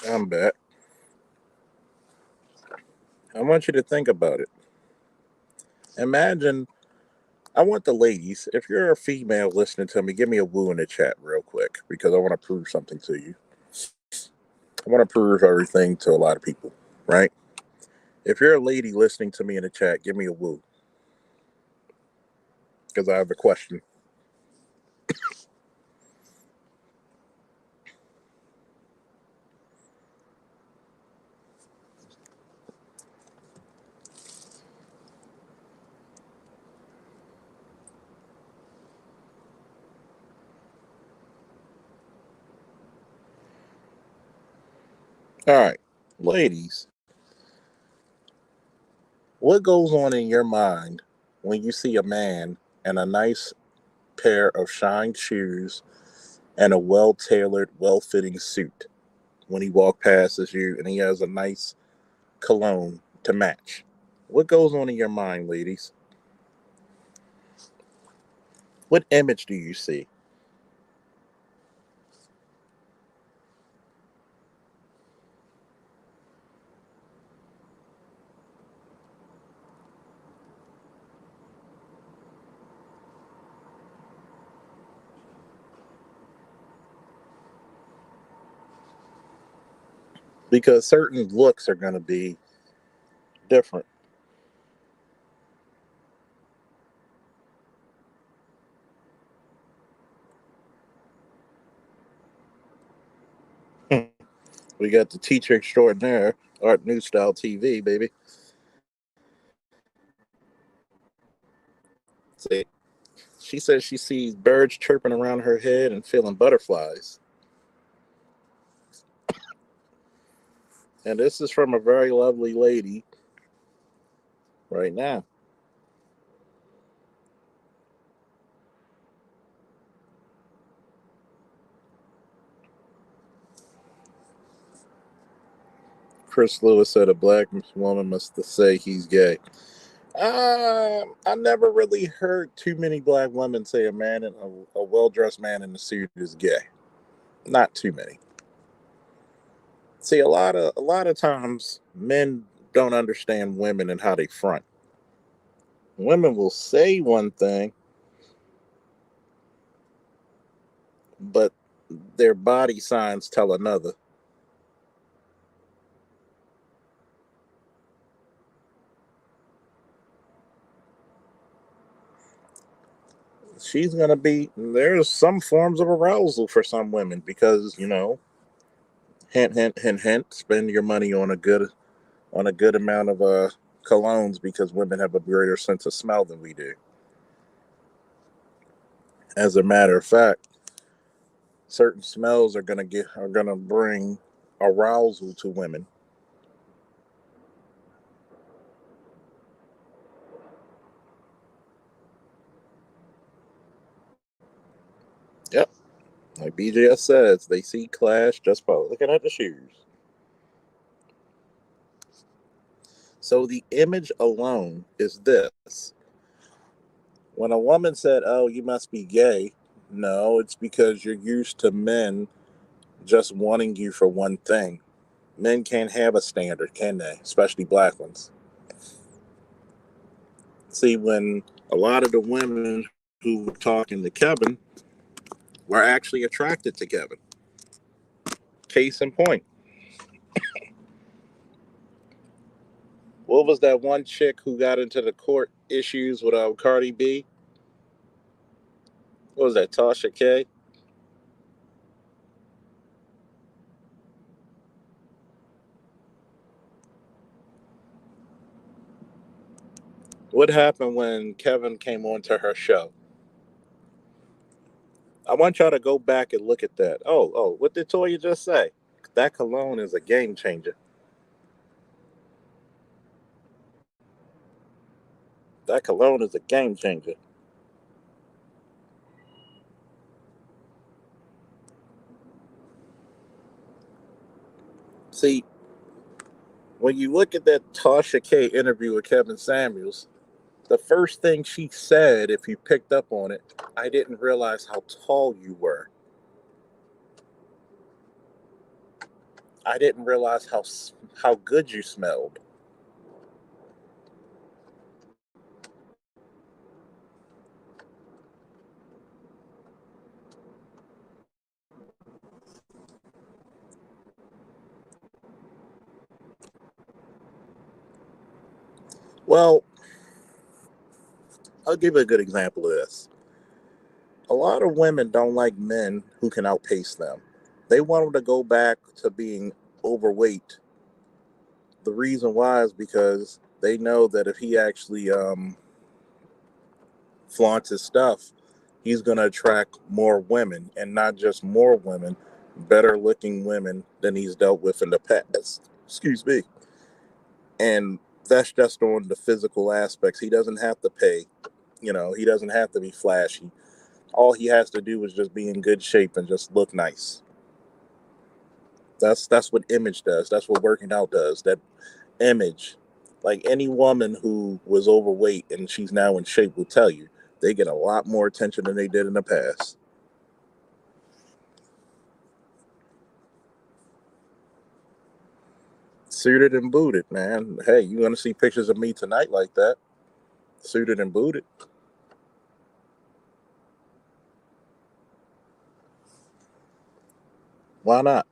I'm back. I want you to think about it. Imagine, I want the ladies, if you're a female listening to me, give me a woo in the chat real quick because I want to prove something to you. I want to prove everything to a lot of people, right? If you're a lady listening to me in the chat, give me a woo because I have a question. All right, ladies, what goes on in your mind when you see a man in a nice pair of shined shoes and a well tailored, well fitting suit when he walks past you and he has a nice cologne to match? What goes on in your mind, ladies? What image do you see? Because certain looks are going to be different. We got the teacher extraordinaire, Art New Style TV, baby. See, she says she sees birds chirping around her head and feeling butterflies. And this is from a very lovely lady right now. Chris Lewis said a black woman must say he's gay. I never really heard too many black women say a man in a well dressed man in a suit is gay. Not too many. See, a lot of times men don't understand women and how they front. Women will say one thing, but their body signs tell another. she's gonna be there's some forms of arousal for some women because hint hint hint hint spend your money on a good amount of colognes because women have a greater sense of smell than we do. As a matter of fact, certain smells are gonna bring arousal to women. Yep, like BJS says, they see Clash just by looking at the shoes. So the image alone is this: when a woman said, "Oh, you must be gay," no, it's because you're used to men just wanting you for one thing. Men can't have a standard, can they? Especially black ones. See, when a lot of the women who were talking to Kevin were actually attracted to Kevin. Case in point. What was that one chick who got into the court issues with Cardi B? What was that, Tasha K? What happened when Kevin came onto her show? I want y'all to go back and look at that. Oh, what did Toya just say? That cologne is a game changer. That cologne is a game changer. See, when you look at that Tasha K interview with Kevin Samuels, the first thing she said, if you picked up on it, I didn't realize how tall you were. I didn't realize how good you smelled. Well, I'll give you a good example of this. A lot of women don't like men who can outpace them. They want them to go back to being overweight. The reason why is because they know that if he actually flaunts his stuff, he's going to attract more women, and not just more women, better looking women than he's dealt with in the past. Excuse me. And that's just on the physical aspects. He doesn't have to pay, he doesn't have to be flashy. All he has to do is just be in good shape and just look nice. That's what image does. That's what working out does. That image, like any woman who was overweight and she's now in shape will tell you, they get a lot more attention than they did in the past. Suited and booted, man. Hey, you want to see pictures of me tonight like that? Suited and booted. Why not?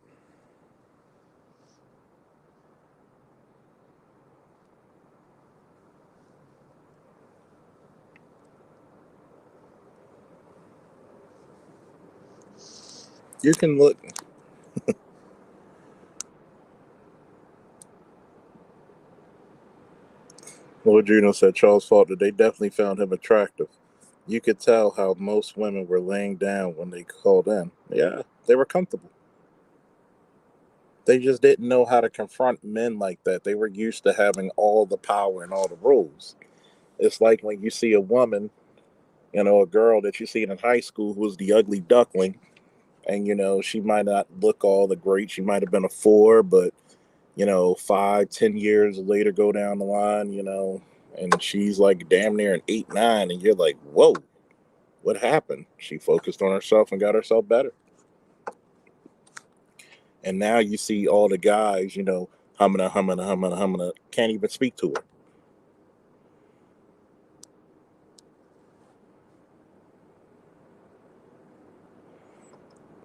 You can look. Lord Juno said Charles Faulkner, they definitely found him attractive. You could tell how most women were laying down when they called in. Yeah, they were comfortable. They just didn't know how to confront men like that. They were used to having all the power and all the rules. It's like when you see a woman, a girl that you see in high school who's the ugly duckling, and she might not look all the great. She might have been a four, but 5, 10 years later, go down the line, and she's like damn near an 8, 9, and you're like, whoa, what happened? She focused on herself and got herself better. And now you see all the guys, humming, can't even speak to her.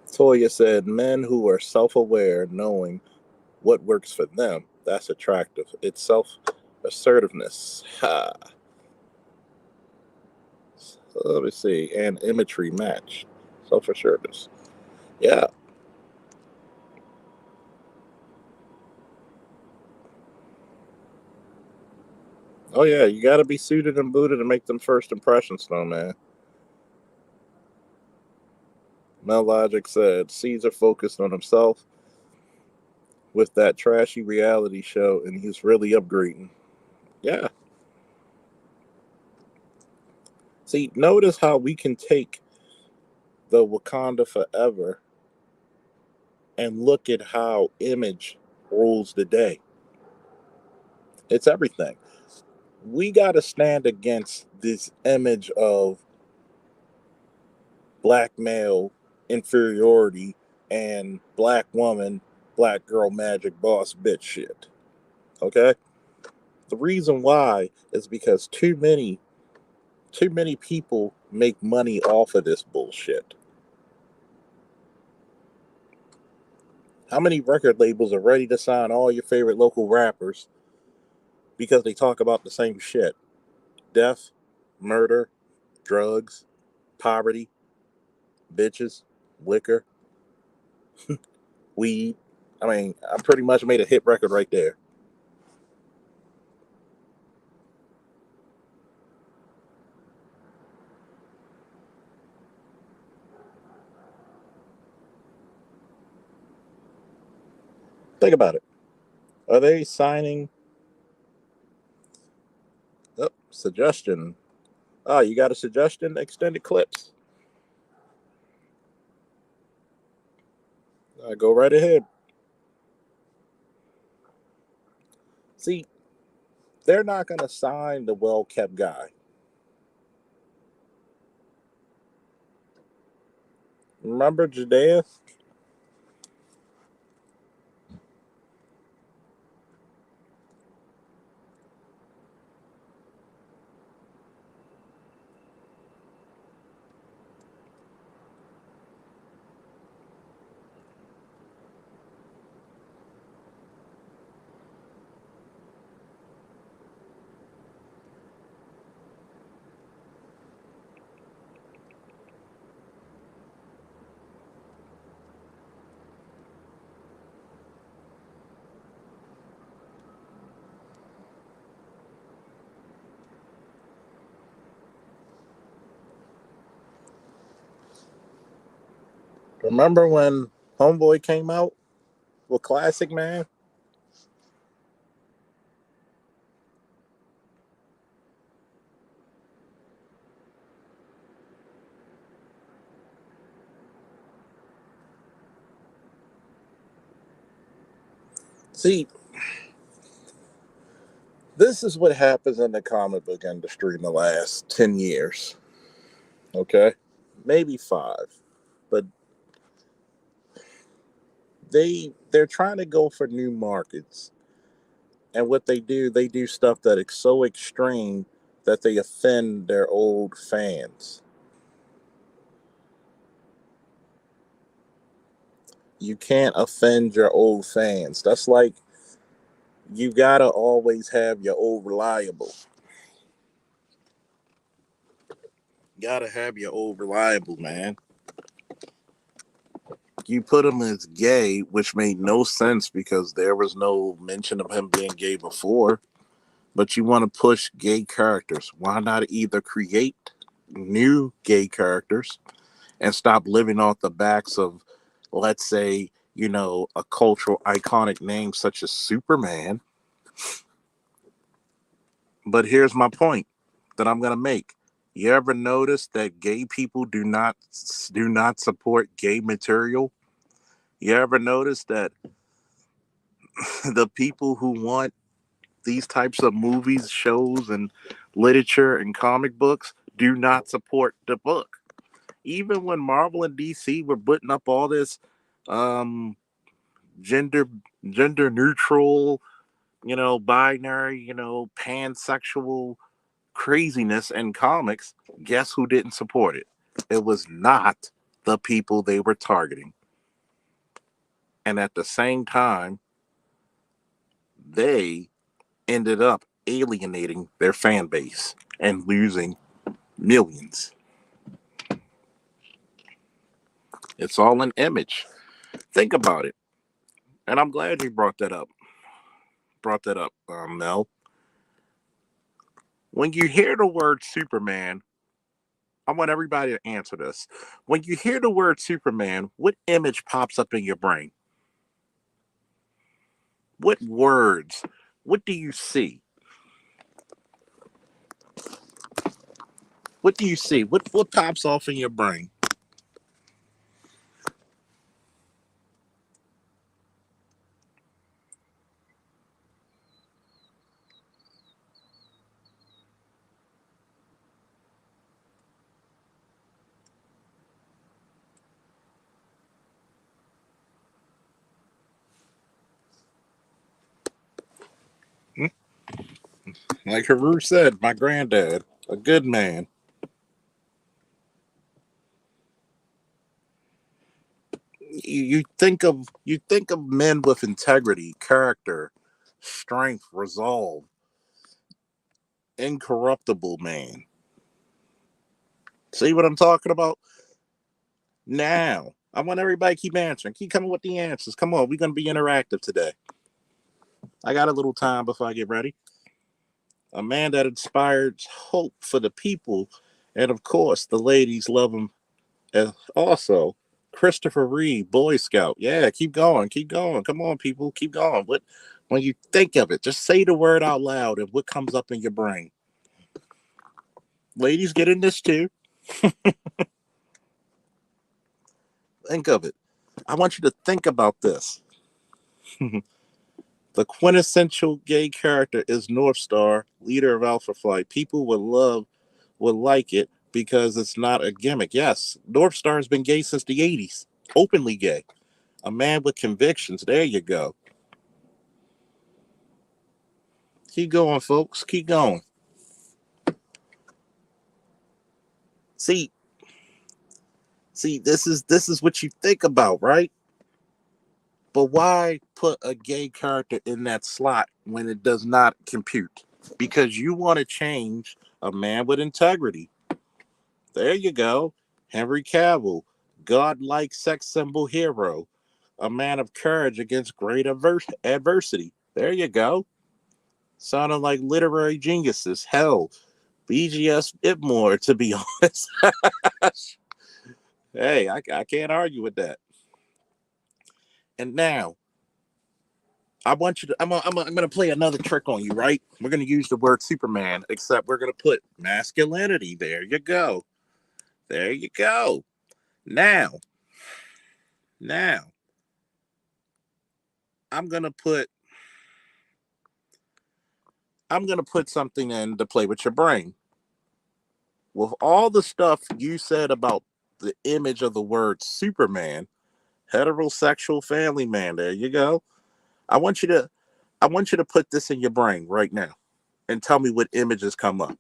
Toya said, men who are self aware, knowing what works for them, that's attractive. It's self assertiveness. Ha. Let me see, and imagery match. So for sure, this. Yeah. Oh yeah, you got to be suited and booted to make them first impressions, though, man. Mel Logic said Caesar focused on himself with that trashy reality show, and he's really upgrading. Yeah. See, notice how we can take the Wakanda Forever and look at how Image rules the day. It's everything. We got to stand against this image of black male inferiority and black woman, black girl magic boss bitch shit. Okay? The reason why is because too many people make money off of this bullshit. How many record labels are ready to sign all your favorite local rappers because they talk about the same shit? Death, murder, drugs, poverty, bitches, liquor, weed. I mean, I pretty much made a hit record right there. Think about it. Are they signing? Oh, suggestion. Ah, you got a suggestion? Extended clips. Go right ahead. See, they're not going to sign the well kept guy. Remember Judea? Remember when Homeboy came out with Classic Man? See, this is what happens in the comic book industry in the last 10 years. Okay? Maybe 5. But they're trying to go for new markets. And what they do stuff that is so extreme that they offend their old fans. You can't offend your old fans. That's like you gotta always have your old reliable. Gotta have your old reliable, man. You put him as gay, which made no sense because there was no mention of him being gay before. But you want to push gay characters. Why not either create new gay characters and stop living off the backs of, let's say, a cultural iconic name such as Superman? But here's my point that I'm gonna make. You ever notice that gay people do not support gay material? You ever notice that the people who want these types of movies, shows, and literature and comic books do not support the book? Even when Marvel and DC were putting up all this um, gender gender neutral, binary, pansexual craziness in comics, guess who didn't support it? It was not the people they were targeting. And at the same time, they ended up alienating their fan base and losing millions. It's all an image. Think about it. And I'm glad you brought that up. Mel. When you hear the word Superman, I want everybody to answer this. When you hear the word Superman, what image pops up in your brain? What words? What do you see? What do you see? What pops off in your brain? Like Haru said, my granddad, a good man. You think of men with integrity, character, strength, resolve, incorruptible man. See what I'm talking about? Now, I want everybody to keep answering. Keep coming with the answers. Come on, we're gonna be interactive today. I got a little time before I get ready. A man that inspires hope for the people, and of course, the ladies love him. Also, Christopher Reeve, Boy Scout. Yeah, keep going, keep going. Come on, people, keep going. What when you think of it, just say the word out loud and what comes up in your brain. Ladies, get in this too. Think of it. I want you to think about this. The quintessential gay character is North Star, leader of Alpha Flight. People would like it because it's not a gimmick. Yes, North Star has been gay since the 80s. Openly gay. A man with convictions. There you go. Keep going, folks. Keep going. See, this is what you think about, right? But why put a gay character in that slot when it does not compute? Because you want to change a man with integrity. There you go. Henry Cavill, godlike sex symbol hero, a man of courage against great adversity. There you go. Sounding like literary geniuses. Hell, BGS Itmore, to be honest. Hey, I can't argue with that. And now, I want you to. I'm gonna play another trick on you, right? We're gonna use the word Superman, except we're gonna put masculinity. There you go. There you go. Now, now, I'm gonna put. I'm gonna put something in to play with your brain. With all the stuff you said about the image of the word Superman, heterosexual family man. There you go. I want you to. I want you to put this in your brain right now, and tell me what images come up.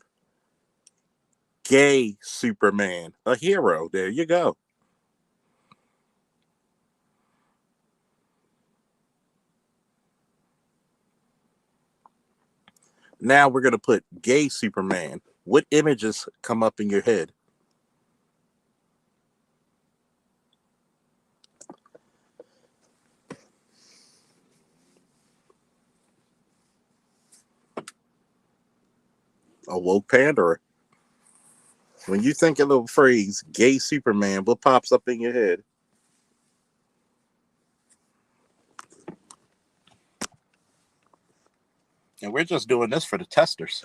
Gay Superman, a hero. There you go. Now we're gonna put gay Superman. What images come up in your head? A woke panderer. When you think of the phrase gay Superman, what pops up in your head? And we're just doing this for the testers.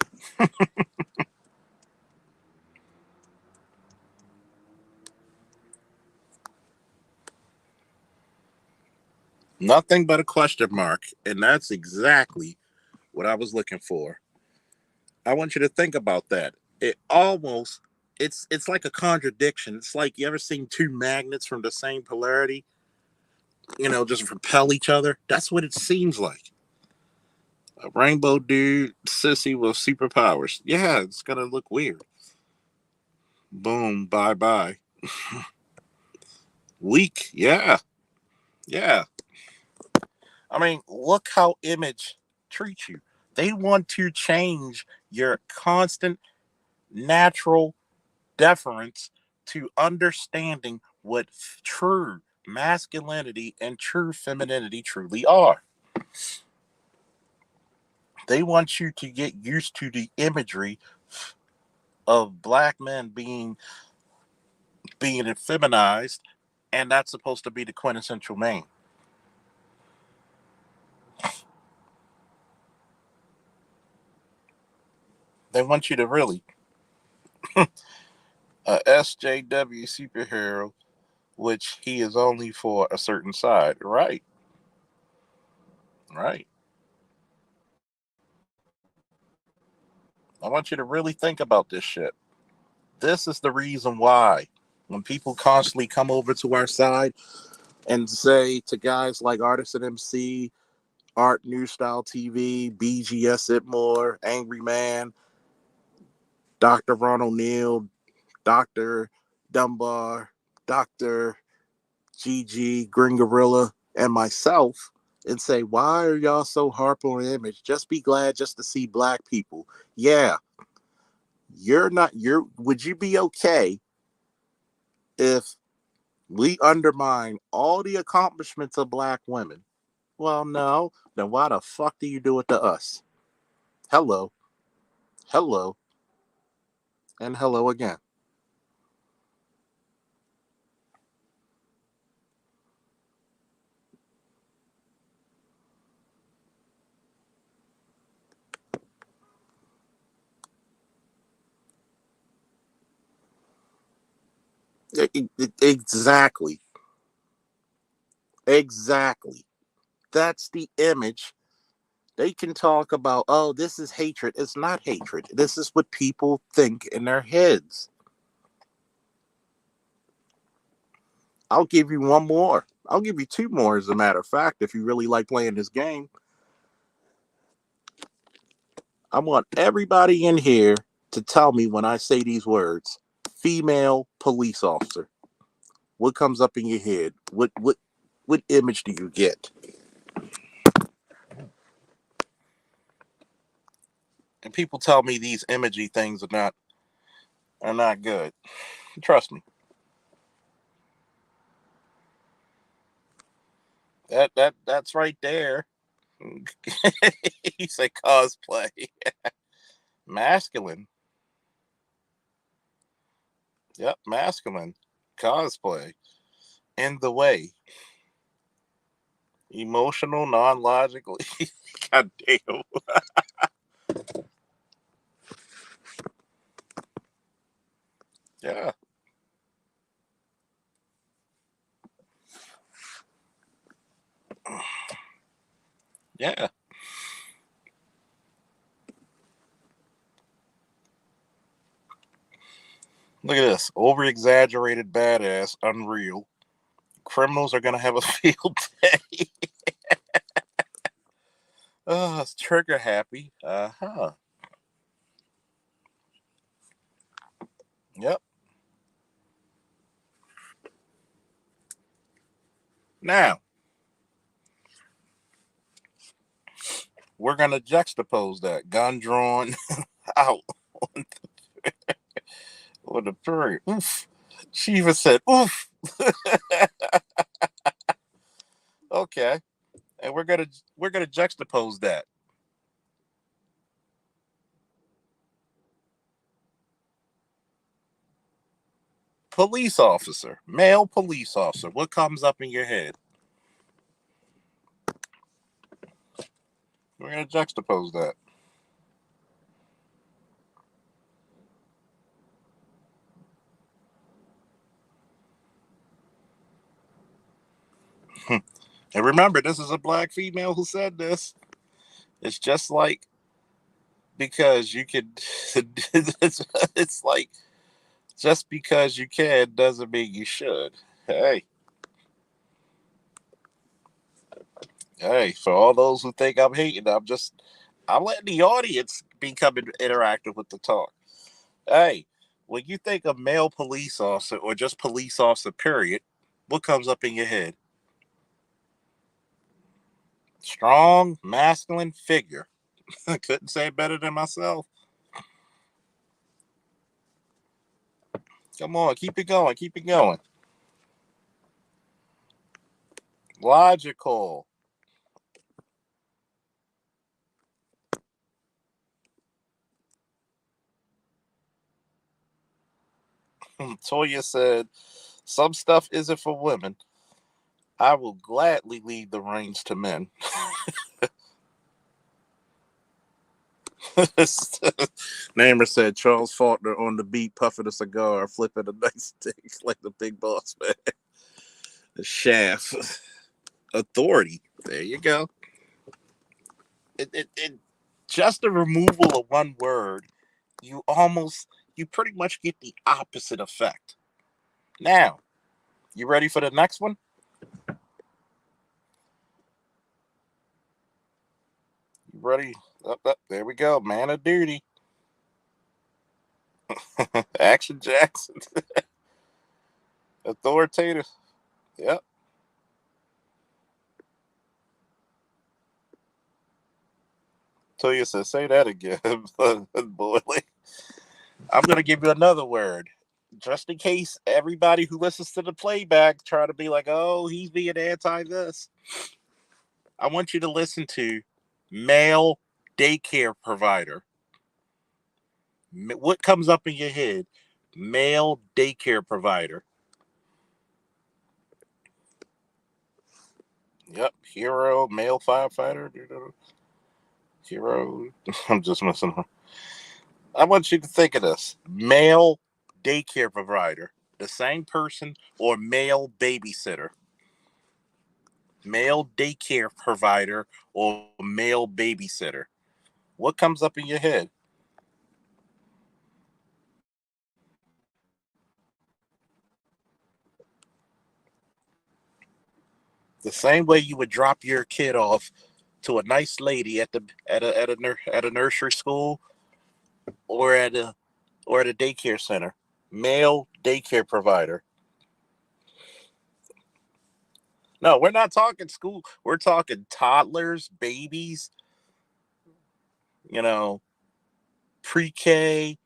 Nothing but a question mark. And that's exactly what I was looking for. I want you to think about that. It almost it's like a contradiction. It's like you ever seen two magnets from the same polarity, just repel each other? That's what it seems like. A rainbow dude, sissy with superpowers. Yeah, it's gonna look weird. Boom, bye bye. Weak. Yeah, yeah. I mean, look how Image treats you. They want to change your constant natural deference to understanding what true masculinity and true femininity truly are. They want you to get used to the imagery of black men being effeminized, and that's supposed to be the quintessential man. They want you to really a SJW superhero, which he is only for a certain side. Right, right. I want you to really think about this shit. This is the reason why when people constantly come over to our side and say to guys like Artisan MC, Art New Style TV, BGS Itmore, Angry Man, Dr. Ron O'Neill, Dr. Dunbar, Dr. GG, Green Gorilla, and myself, and say, why are y'all so harp on image? Just be glad just to see black people. Yeah, would you be okay if we undermine all the accomplishments of black women? Well, no. Then why the fuck do you do it to us? Hello, hello, and hello again. Exactly. Exactly. That's the image. They can talk about, oh, this is hatred. It's not hatred. This is what people think in their heads. I'll give you one more. I'll give you two more, as a matter of fact, if you really like playing this game. I want everybody in here to tell me when I say these words: female police officer. What comes up in your head? What image do you get? And people tell me these imagery things are not good. Trust me. That's right there. You say cosplay. Masculine. Yep, masculine. Cosplay. In the way. Emotional, non-logical. God damn. Yeah. Yeah. Look at this. Over exaggerated badass, unreal. Criminals are gonna have a field day. Oh, it's trigger happy. Uh-huh. Yep. Now, we're gonna juxtapose that. Gun drawn out with a period. Oof. She even said, oof. Okay. And we're gonna juxtapose that. Police officer, male police officer. What comes up in your head? We're gonna juxtapose that. And remember, this is a black female who said this. It's just like, because you could it's like, just because you can doesn't mean you should. Hey, hey, for all those who think I'm hating, I'm letting the audience become interactive with the talk. Hey, when you think of male police officer or just police officer, period, what comes up in your head? Strong, masculine figure. I couldn't say it better than myself. Come on, keep it going, keep it going. Logical. Toya said, some stuff isn't for women. I will gladly leave the reins to men. Namer said Charles Faulkner on the beat, puffing a cigar, flipping a nice stick like the big boss man. The shaft. Authority. There you go. It just the removal of one word, you pretty much get the opposite effect. Now, you ready for the next one? You ready? There we go. Man of duty. Action Jackson. Authoritative. Yep. Toya says, say that again, boy. I'm going to give you another word. Just in case everybody who listens to the playback try to be like, oh, he's being anti this. I want you to listen to male daycare provider. What comes up in your head? Male daycare provider. Yep. Hero, male firefighter. Hero. I'm just messing up. I want you to think of this. Male daycare provider. The same person or male babysitter. Male daycare provider or male babysitter. What comes up in your head? The same way you would drop your kid off to a nice lady at a nursery school or at a daycare center. Male daycare provider. No, we're not talking school. We're talking toddlers, babies, you know, pre-K,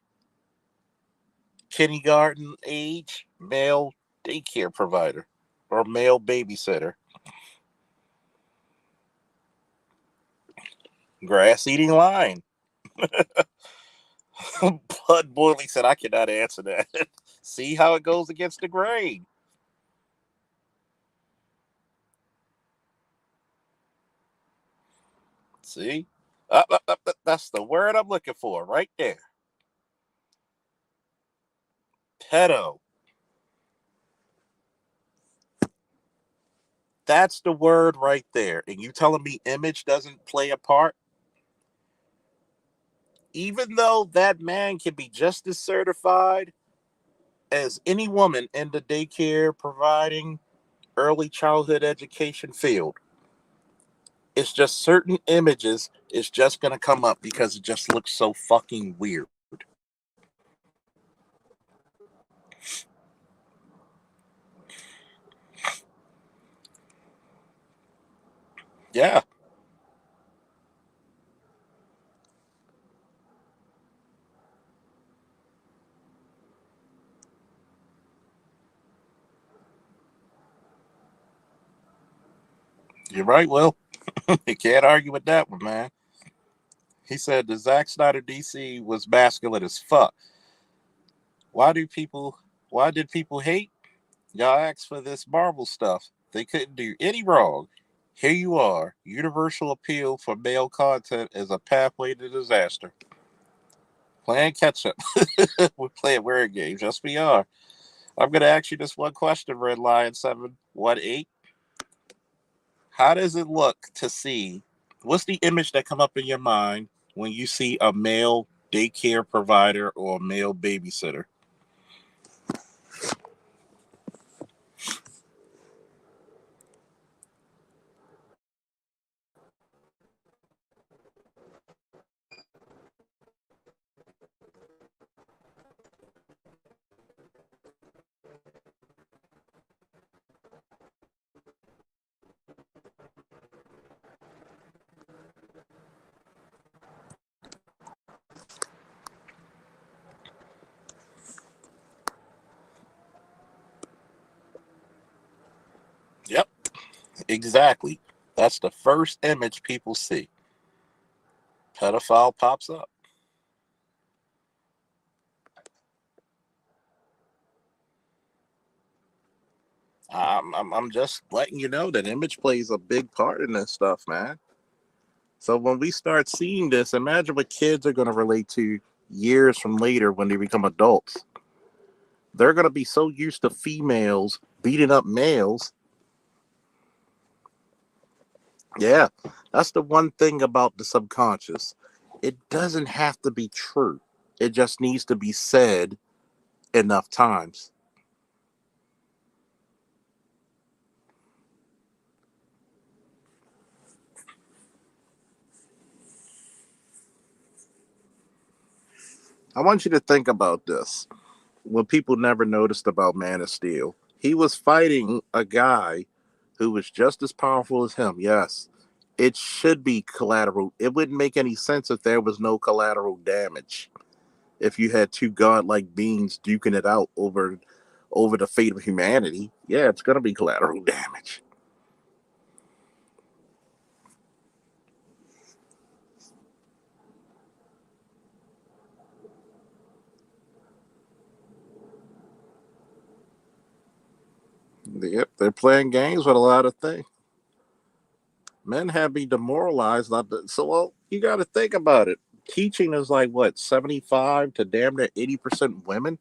kindergarten age, male daycare provider or male babysitter. Grass eating lion. Bud Boyley said, I cannot answer that. See how it goes against the grain. See? That's the word I'm looking for right there. Pedo. That's the word right there. And you telling me image doesn't play a part? Even though that man can be just as certified as any woman in the daycare providing early childhood education field, it's just certain images is just going to come up because it just looks so fucking weird. Yeah, you're right, Will. You can't argue with that one, man. He said the Zack Snyder DC was masculine as fuck. Why do people? Why did people hate? Y'all asked for this Marvel stuff. They couldn't do any wrong. Here you are. Universal appeal for male content as a pathway to disaster. Playing catch up. We're playing weird games. Yes, we are. I'm going to ask you this one question, Red Lion 718. How does it look to see? What's the image that come up in your mind when you see a male daycare provider or a male babysitter? Exactly. That's the first image people see. Pedophile pops up. I'm just letting you know that image plays a big part in this stuff, man. So when we start seeing this, imagine what kids are going to relate to years from later when they become adults. They're going to be so used to females beating up males. Yeah, that's the one thing about the subconscious. It doesn't have to be true. It just needs to be said enough times. I want you to think about this. What people never noticed about Man of Steel. He was fighting a guy who was just as powerful as him. Yes, it should be collateral. It wouldn't make any sense if there was no collateral damage. If you had two godlike beings duking it out over the fate of humanity, yeah, it's gonna be collateral damage. Yep, they're playing games with a lot of things. Men have been demoralized. So, well, you got to think about it. Teaching is like what, 75 to damn near 80% women.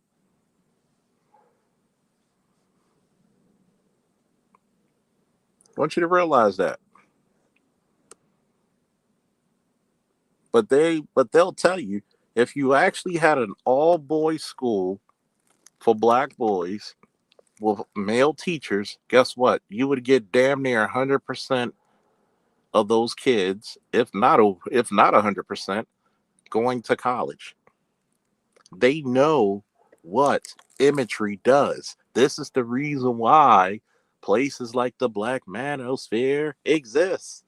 I want you to realize that. But they'll tell you, if you actually had an all boys school for black boys with male teachers, guess what? You would get damn near 100% of those kids, if not 100%, going to college. They know what imagery does. This is the reason why places like the Black Manosphere exist.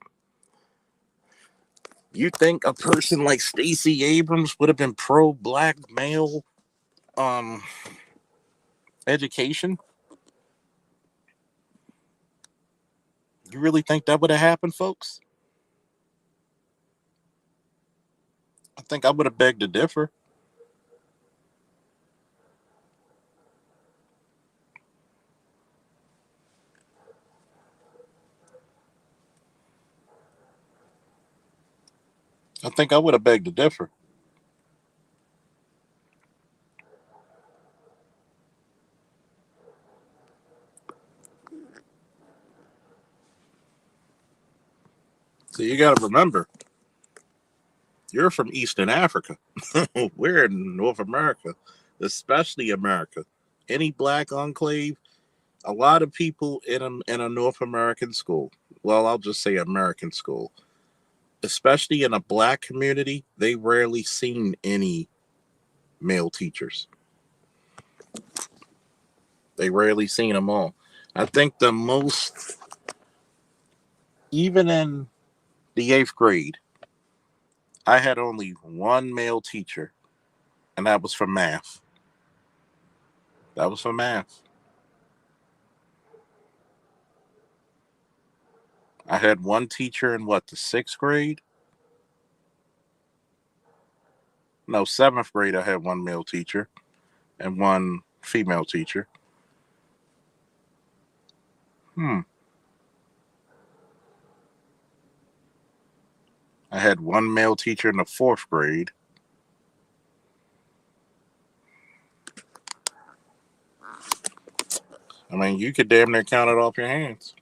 You think a person like Stacey Abrams would have been pro black male um education? You really think that would have happened, folks? I think I would have begged to differ. I think I would have begged to differ. So you got to remember, you're from Eastern Africa. We're in North America, especially America. Any black enclave, a lot of people in a North American school. Well, I'll just say American school, especially in a black community, they rarely seen any male teachers. They rarely seen them all. I think the most, even in the eighth grade, I had only one male teacher, and that was for math. That was for math. I had one teacher in what, the sixth grade? No, seventh grade. I had one male teacher and one female teacher. Hmm. I had one male teacher in the fourth grade. I mean, you could damn near count it off your hands.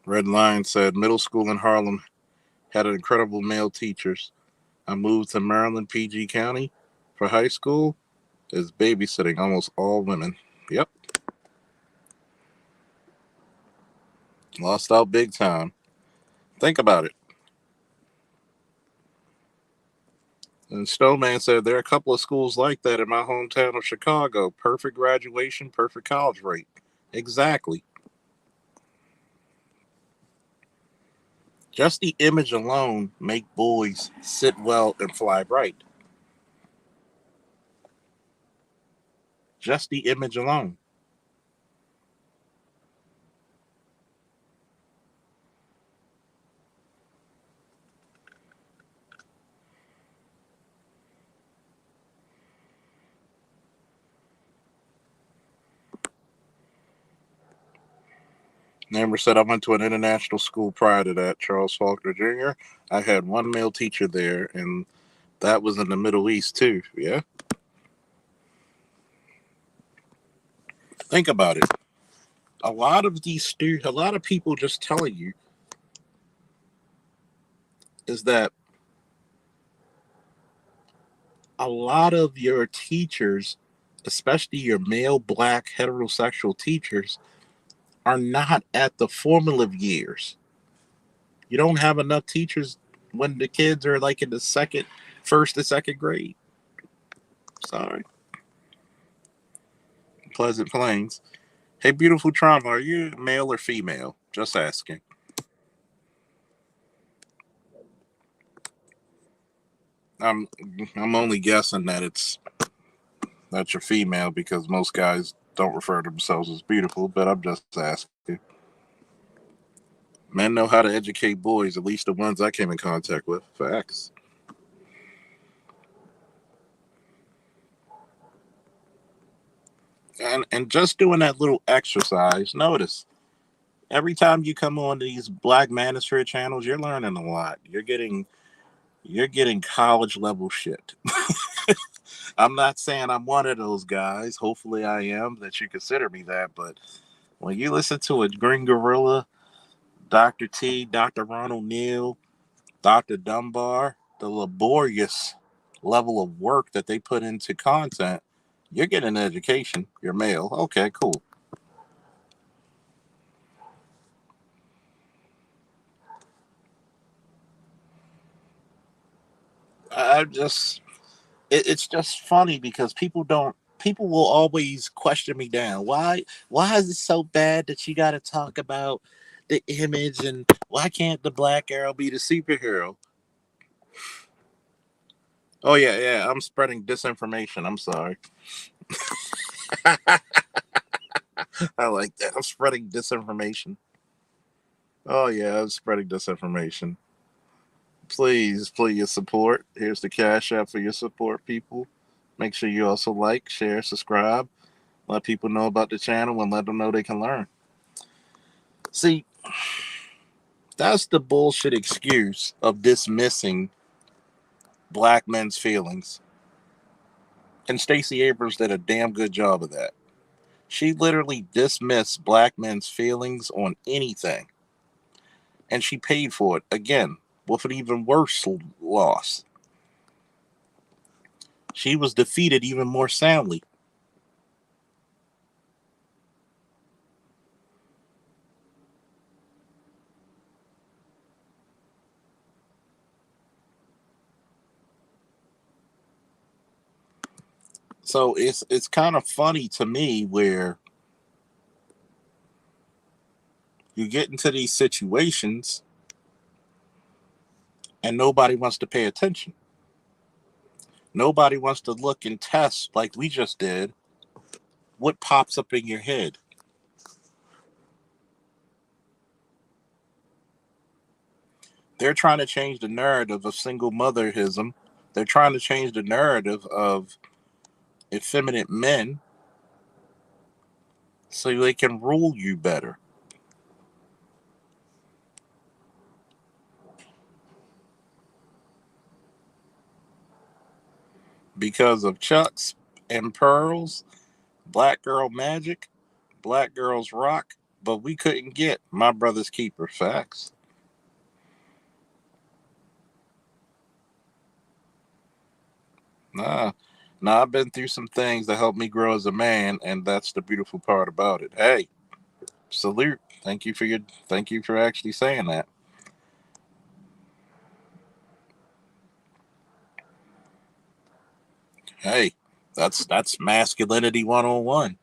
Red Lion said middle school in Harlem had incredible male teachers. I moved to Maryland, PG County for high school. Is babysitting almost all women. Yep, lost out big time. Think about it. And Snowman said there are a couple of schools like that in my hometown of Chicago. Perfect graduation, perfect college rate. Exactly. Just the image alone make boys sit well and fly bright. Just the image alone. Amber said, I went to an international school prior to that, Charles Faulkner Jr. I had one male teacher there, and that was in the Middle East, too. Yeah? Think about it. A lot of a lot of people just telling you is that a lot of your teachers, especially your male black heterosexual teachers, are not at the formative years. You don't have enough teachers when the kids are like in the first to second grade. Sorry. Pleasant Plains. Hey, beautiful trauma, are you male or female? Just asking. I'm I'm only guessing that you're female because most guys don't refer to themselves as beautiful, but I'm just asking. Men know how to educate boys, at least the ones I came in contact with. Facts. And just doing that little exercise, notice every time you come on these Black Manosphere channels, you're learning a lot. You're getting college level shit. I'm not saying I'm one of those guys. Hopefully I am, that you consider me that, but when you listen to a Green Gorilla, Dr. T, Dr. Ronald Neal, Dr. Dunbar, the laborious level of work that they put into content, you're getting an education. You're male. Okay, cool. I just, it's just funny because people will always question me down. Why is it so bad that you got to talk about the image, and why can't the black girl be the superhero? Oh yeah, I'm spreading disinformation. I'm sorry. I like that. I'm spreading disinformation. Oh yeah, I'm spreading disinformation. Please, please support. Here's the cash app for your support, people. Make sure you also like, share, subscribe. Let people know about the channel and let them know they can learn. See, that's the bullshit excuse of dismissing black men's feelings. And Stacey Abrams did a damn good job of that. She literally dismissed black men's feelings on anything. And she paid for it again with an even worse loss. She was defeated even more soundly. So it's kind of funny to me where you get into these situations and nobody wants to pay attention. Nobody wants to look and test like we just did what pops up in your head. They're trying to change the narrative of single motherism. They're trying to change the narrative of effeminate men so they can rule you better. Because of Chucks and Pearls, Black Girl Magic, Black Girls Rock, but we couldn't get My Brother's Keeper. Facts. Nah. Nah, I've been through some things that helped me grow as a man, and that's the beautiful part about it. Hey, salute. Thank you for actually saying that. Hey, that's masculinity 101.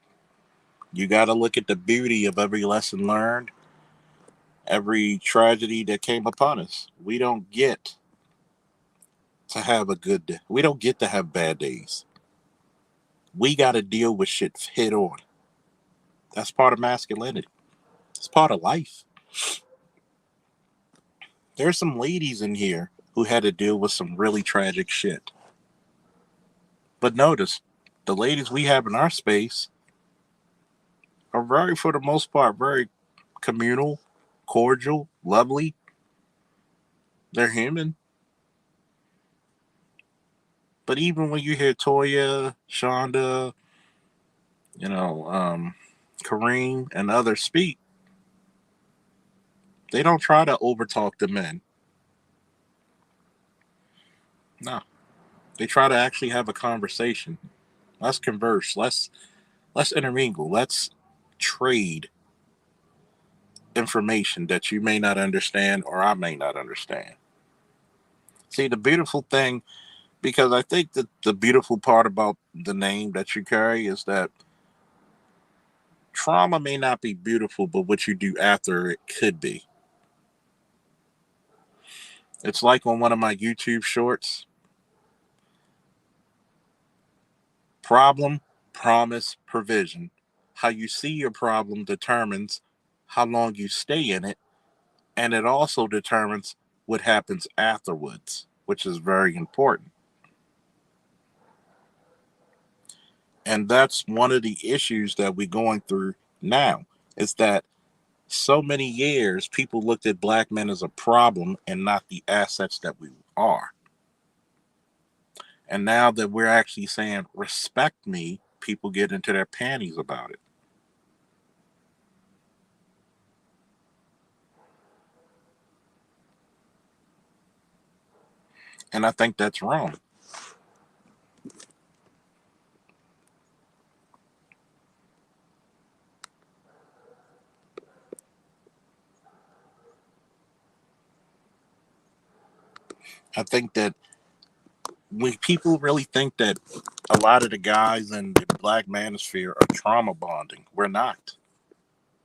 You got to look at the beauty of every lesson learned, every tragedy that came upon us. We don't get to have a good day. We don't get to have bad days. We got to deal with shit head on. That's part of masculinity. It's part of life. There's some ladies in here who had to deal with some really tragic shit. But notice, the ladies we have in our space are very, for the most part, very communal, cordial, lovely. They're human. But even when you hear Toya, Shonda, you know, Kareem, and others speak, they don't try to overtalk the men. No, they try to actually have a conversation. Let's converse. Let's intermingle. Let's trade information that you may not understand or I may not understand. See, the beautiful thing, because I think that the beautiful part about the name that you carry is that trauma may not be beautiful, but what you do after it could be. It's like on one of my YouTube shorts: problem, promise, provision. How you see your problem determines how long you stay in it, and it also determines what happens afterwards, which is very important. And that's one of the issues that we're going through now, is that so many years people looked at black men as a problem and not the assets that we are. And now that we're actually saying, respect me, people get into their panties about it. And I think that's wrong. I think that when people really think that a lot of the guys in the black manosphere are trauma bonding, we're not.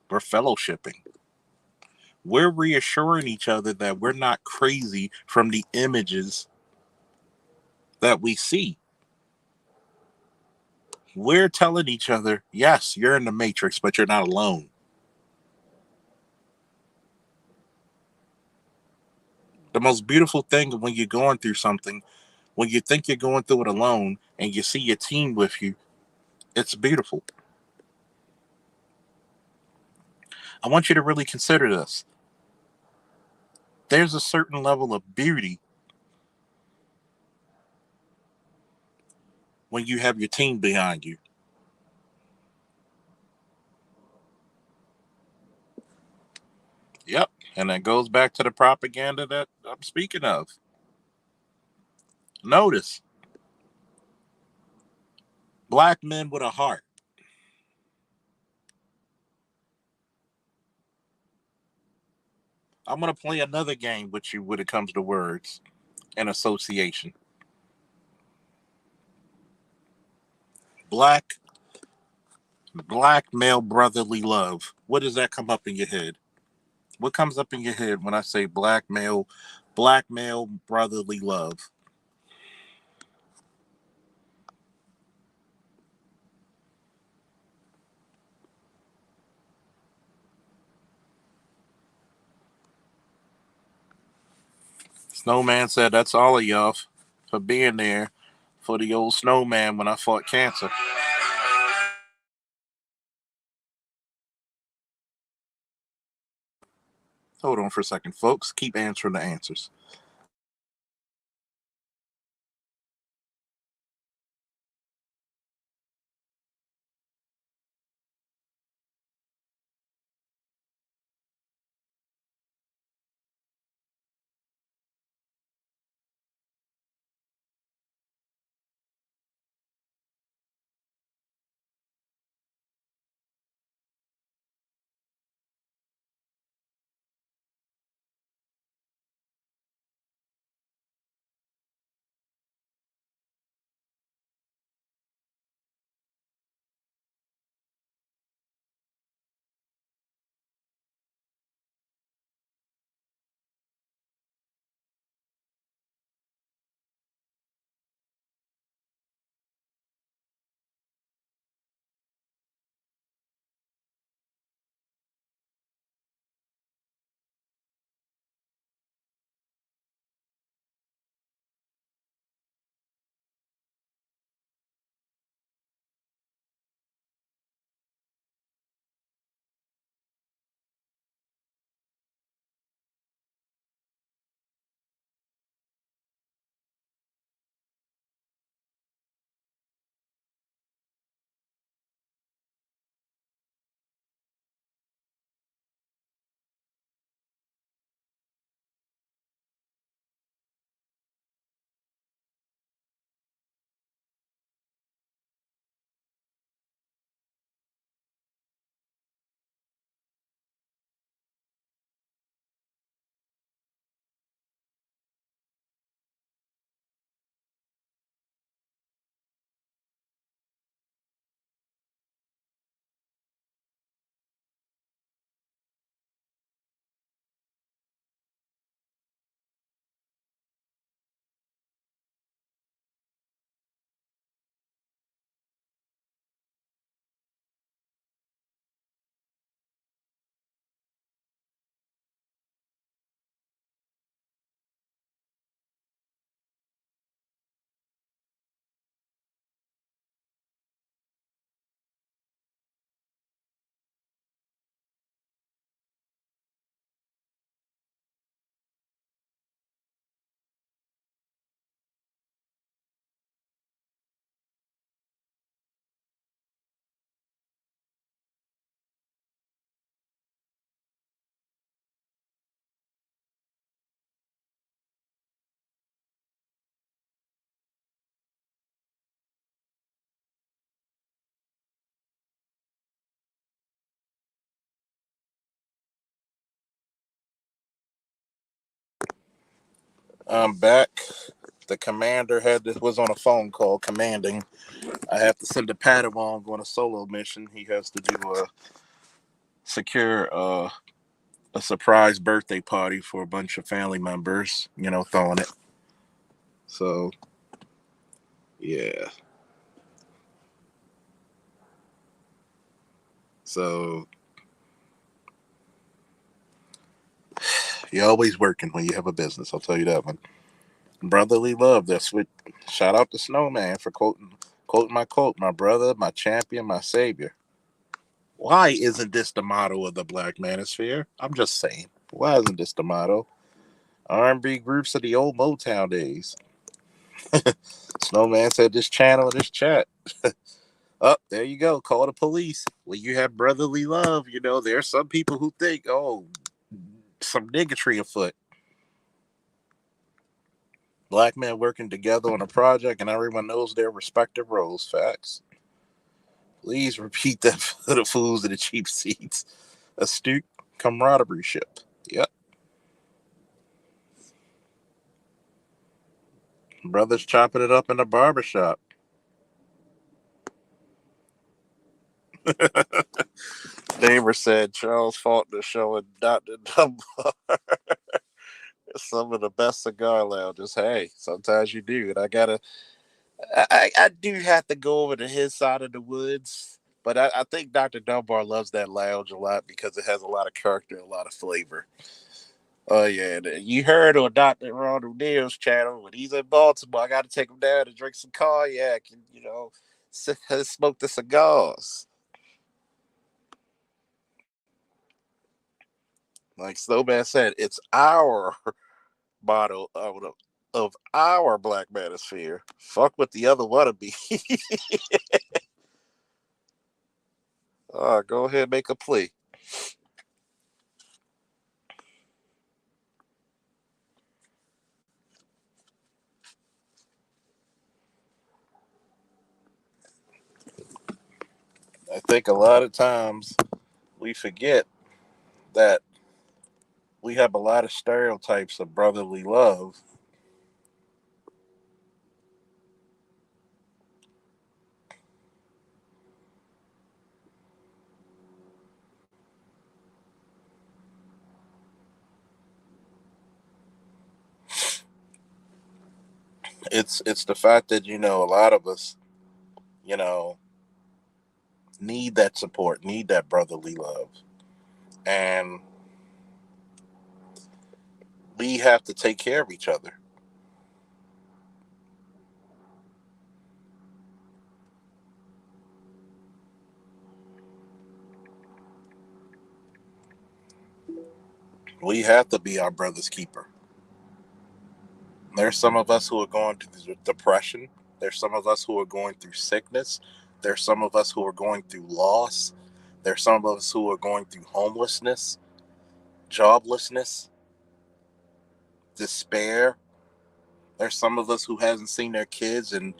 We're fellowshipping. We're reassuring each other that we're not crazy from the images that we see. We're telling each other, yes, you're in the matrix, but you're not alone. The most beautiful thing when you're going through something, when you think you're going through it alone and you see your team with you, it's beautiful. I want you to really consider this. There's a certain level of beauty when you have your team behind you. Yep. And that goes back to the propaganda that I'm speaking of. Notice, black men with a heart. I'm going to play another game with you when it comes to words and association. Black, black male brotherly love. What does that come up in your head? What comes up in your head when I say black male brotherly love? Snowman said, that's all of y'all for being there for the old snowman when I fought cancer. Hold on for a second, folks. Keep answering the answers. I'm back. The commander was on a phone call commanding. I have to send a Padawan on a solo mission. He has to do secure a surprise birthday party for a bunch of family members. Throwing it. So yeah. So you're always working when you have a business. I'll tell you that one. Brotherly love. That's what. Shout out to Snowman for quoting my quote. My brother, my champion, my savior. Why isn't this the motto of the Black Manosphere? I'm just saying. Why isn't this the motto? R&B groups of the old Motown days. Snowman said this channel in this chat. Oh, there you go. Call the police. When you have brotherly love, there are some people who think, oh, some niggatry afoot. Black men working together on a project and everyone knows their respective roles. Facts. Please repeat that for the fools and the cheap seats. Astute camaraderie ship. Yep. Brothers chopping it up in the barbershop. Neighbor said Charles Faulkner showing Dr. Dunbar some of the best cigar lounges. Hey, sometimes you do. And I do have to go over to his side of the woods. But I think Dr. Dunbar loves that lounge a lot because it has a lot of character, a lot of flavor. Oh yeah, you heard on Dr. Ronald Neal's channel when he's in Baltimore. I got to take him down to drink some cognac and smoke the cigars. Like Snowman said, it's our motto of our Black Manosphere. Fuck with the other wannabe. Go ahead, and make a plea. I think a lot of times we forget that we have a lot of stereotypes of brotherly love. It's the fact that a lot of us you know need that support, need that brotherly love, and we have to take care of each other. We have to be our brother's keeper. There's some of us who are going through depression. There's some of us who are going through sickness. There's some of us who are going through loss. There's some of us who are going through homelessness, joblessness, despair. There's some of us who hasn't seen their kids in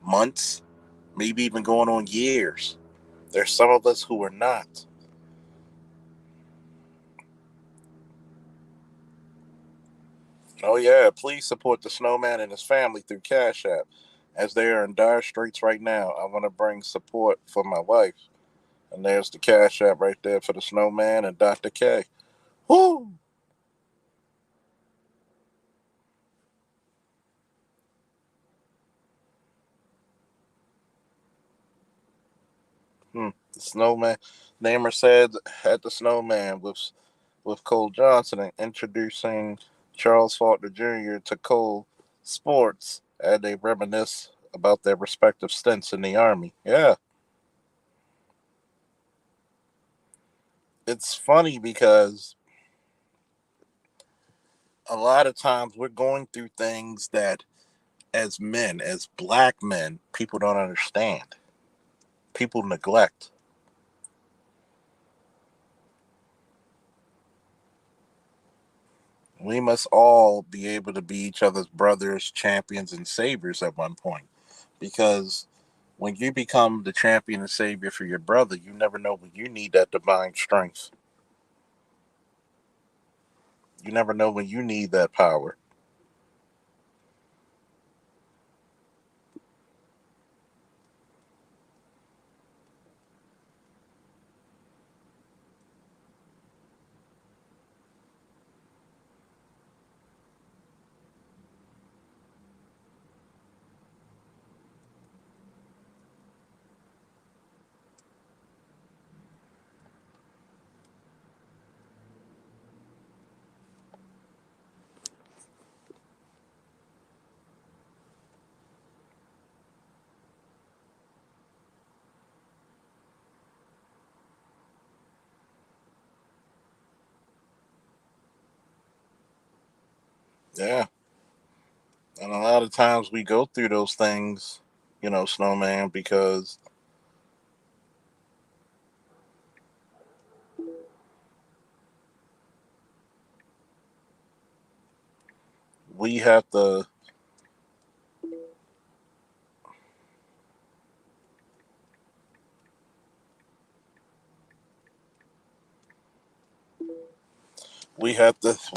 months, maybe even going on years. There's some of us who are not. Oh yeah, please support the Snowman and his family through Cash App. As they are in dire straits right now, I want to bring support for my wife. And there's the Cash App right there for the Snowman and Dr. K. Woo! The Snowman. Namer said at the Snowman with Cole Johnson and introducing Charles Faulkner Jr. to Cole Sports as they reminisce about their respective stints in the Army. Yeah. It's funny because a lot of times we're going through things that as men, as black men, people don't understand. People neglect. We must all be able to be each other's brothers, champions, and saviors at one point. Because when you become the champion and savior for your brother, you never know when you need that divine strength. You never know when you need that power. Yeah. And a lot of times we go through those things, Snowman, because we have to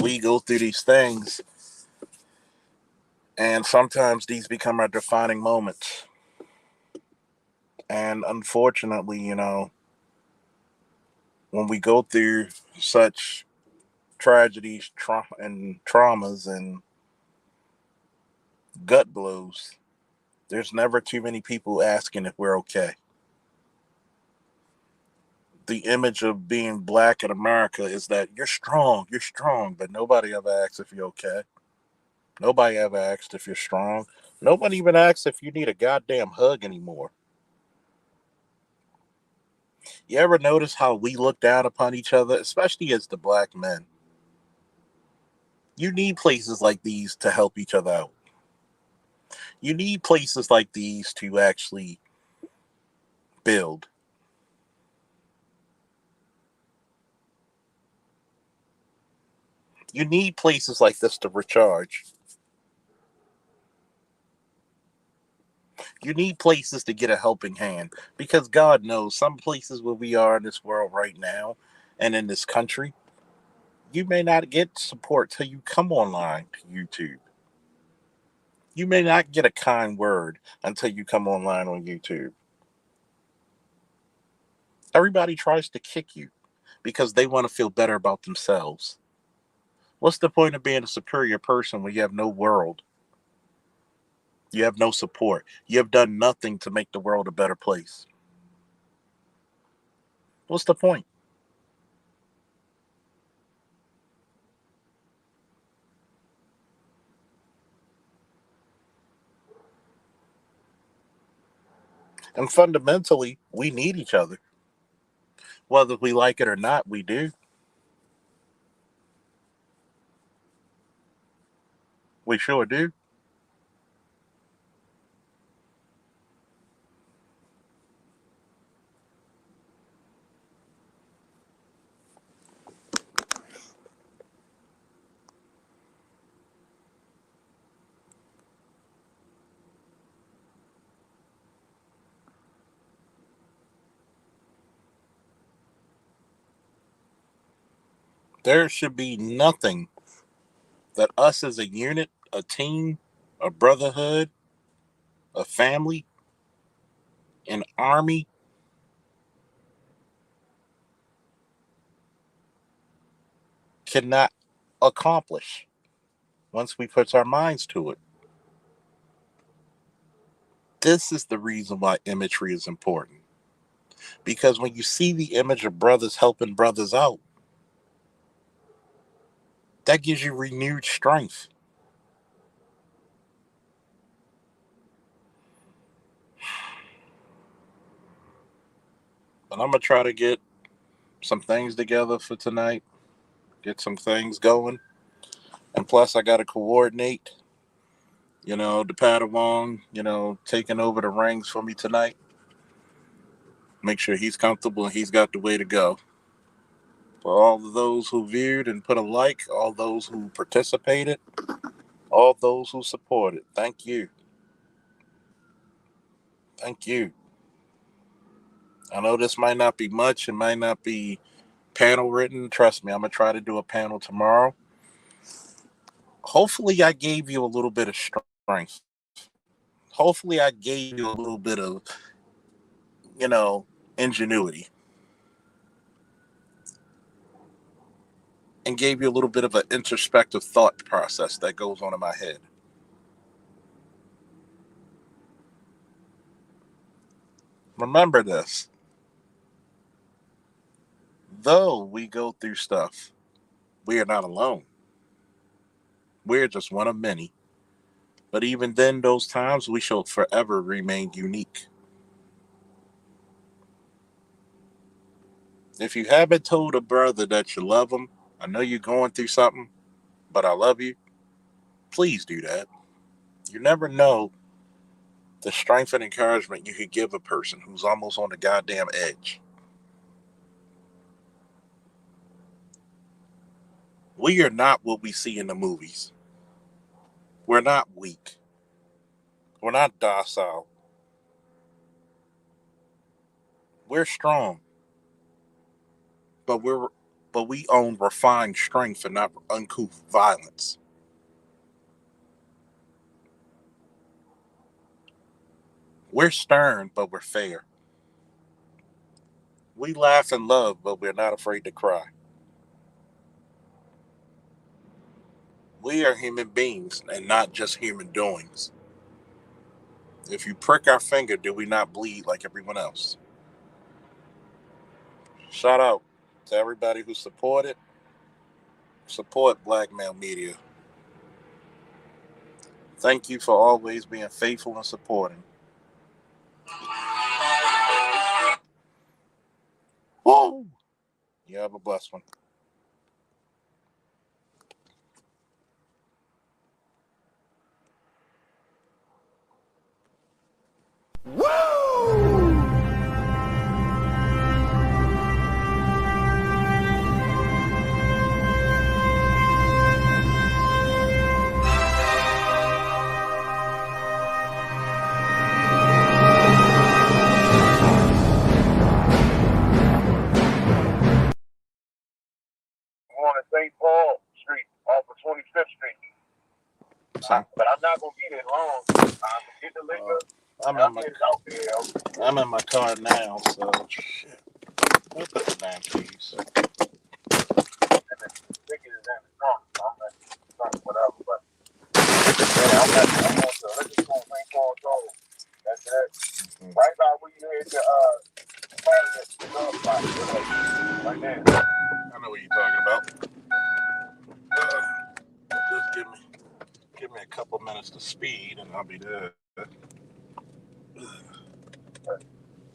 we go through these things, and sometimes these become our defining moments. And unfortunately, when we go through such tragedies and traumas and gut blows, there's never too many people asking if we're okay. The image of being black in America is that you're strong, but nobody ever asks if you're okay. Nobody ever asked if you're strong. Nobody even asks if you need a goddamn hug anymore. You ever notice how we look down upon each other, especially as the black men? You need places like these to help each other out. You need places like these to actually build. You need places like this to recharge. You need places to get a helping hand because God knows some places where we are in this world right now and in this country, you may not get support till you come online to YouTube. You may not get a kind word until you come online on YouTube. Everybody tries to kick you because they want to feel better about themselves. What's the point of being a superior person when you have no world? You have no support. You have done nothing to make the world a better place. What's the point? And fundamentally, we need each other. Whether we like it or not, we do. We sure do. There should be nothing that us as a unit, a team, a brotherhood, a family, an army cannot accomplish once we put our minds to it. This is the reason why imagery is important. Because when you see the image of brothers helping brothers out, that gives you renewed strength. But I'm going to try to get some things together for tonight, get some things going. And plus, I got to coordinate, the Padawan, taking over the rings for me tonight. Make sure he's comfortable and he's got the way to go. For all of those who viewed and put a like, all those who participated, all those who supported, thank you. Thank you. I know this might not be much, it might not be panel written. Trust me, I'm going to try to do a panel tomorrow. Hopefully, I gave you a little bit of strength. Hopefully, I gave you a little bit of, you know, ingenuity and gave you a little bit of an introspective thought process that goes on in my head. Remember this, though we go through stuff, we are not alone. We're just one of many. But even then, those times, we shall forever remain unique. If you haven't told a brother that you love him, I know you're going through something, but I love you. Please do that. You never know the strength and encouragement you could give a person who's almost on the goddamn edge. We are not what we see in the movies. We're not weak. We're not docile. We're strong. But we own refined strength and not uncouth violence. We're stern, but we're fair. We laugh and love, but we're not afraid to cry. We are human beings and not just human doings. If you prick our finger, do we not bleed like everyone else? Shout out to everybody who support Black Male Media. Thank you for always being faithful and supporting. Woo! You have a blessed one. On St. Paul Street off of 25th Street. But I'm not going to be there long. Get the liquor. I'm in my car now, so shit. I'll put the damn keys. And the ticket is in the trunk. So I'm at the trunk, whatever. But yeah, I'm on the liquor store St. Paul Road. That's it. Mm-hmm. Right by where you hit the spot. Right there. I know what you're talking about. Just give me a couple minutes to speed and I'll be there. All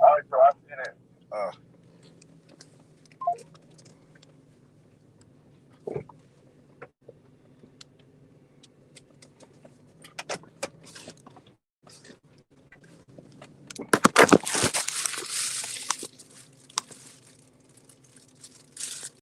right, so I'll see you there.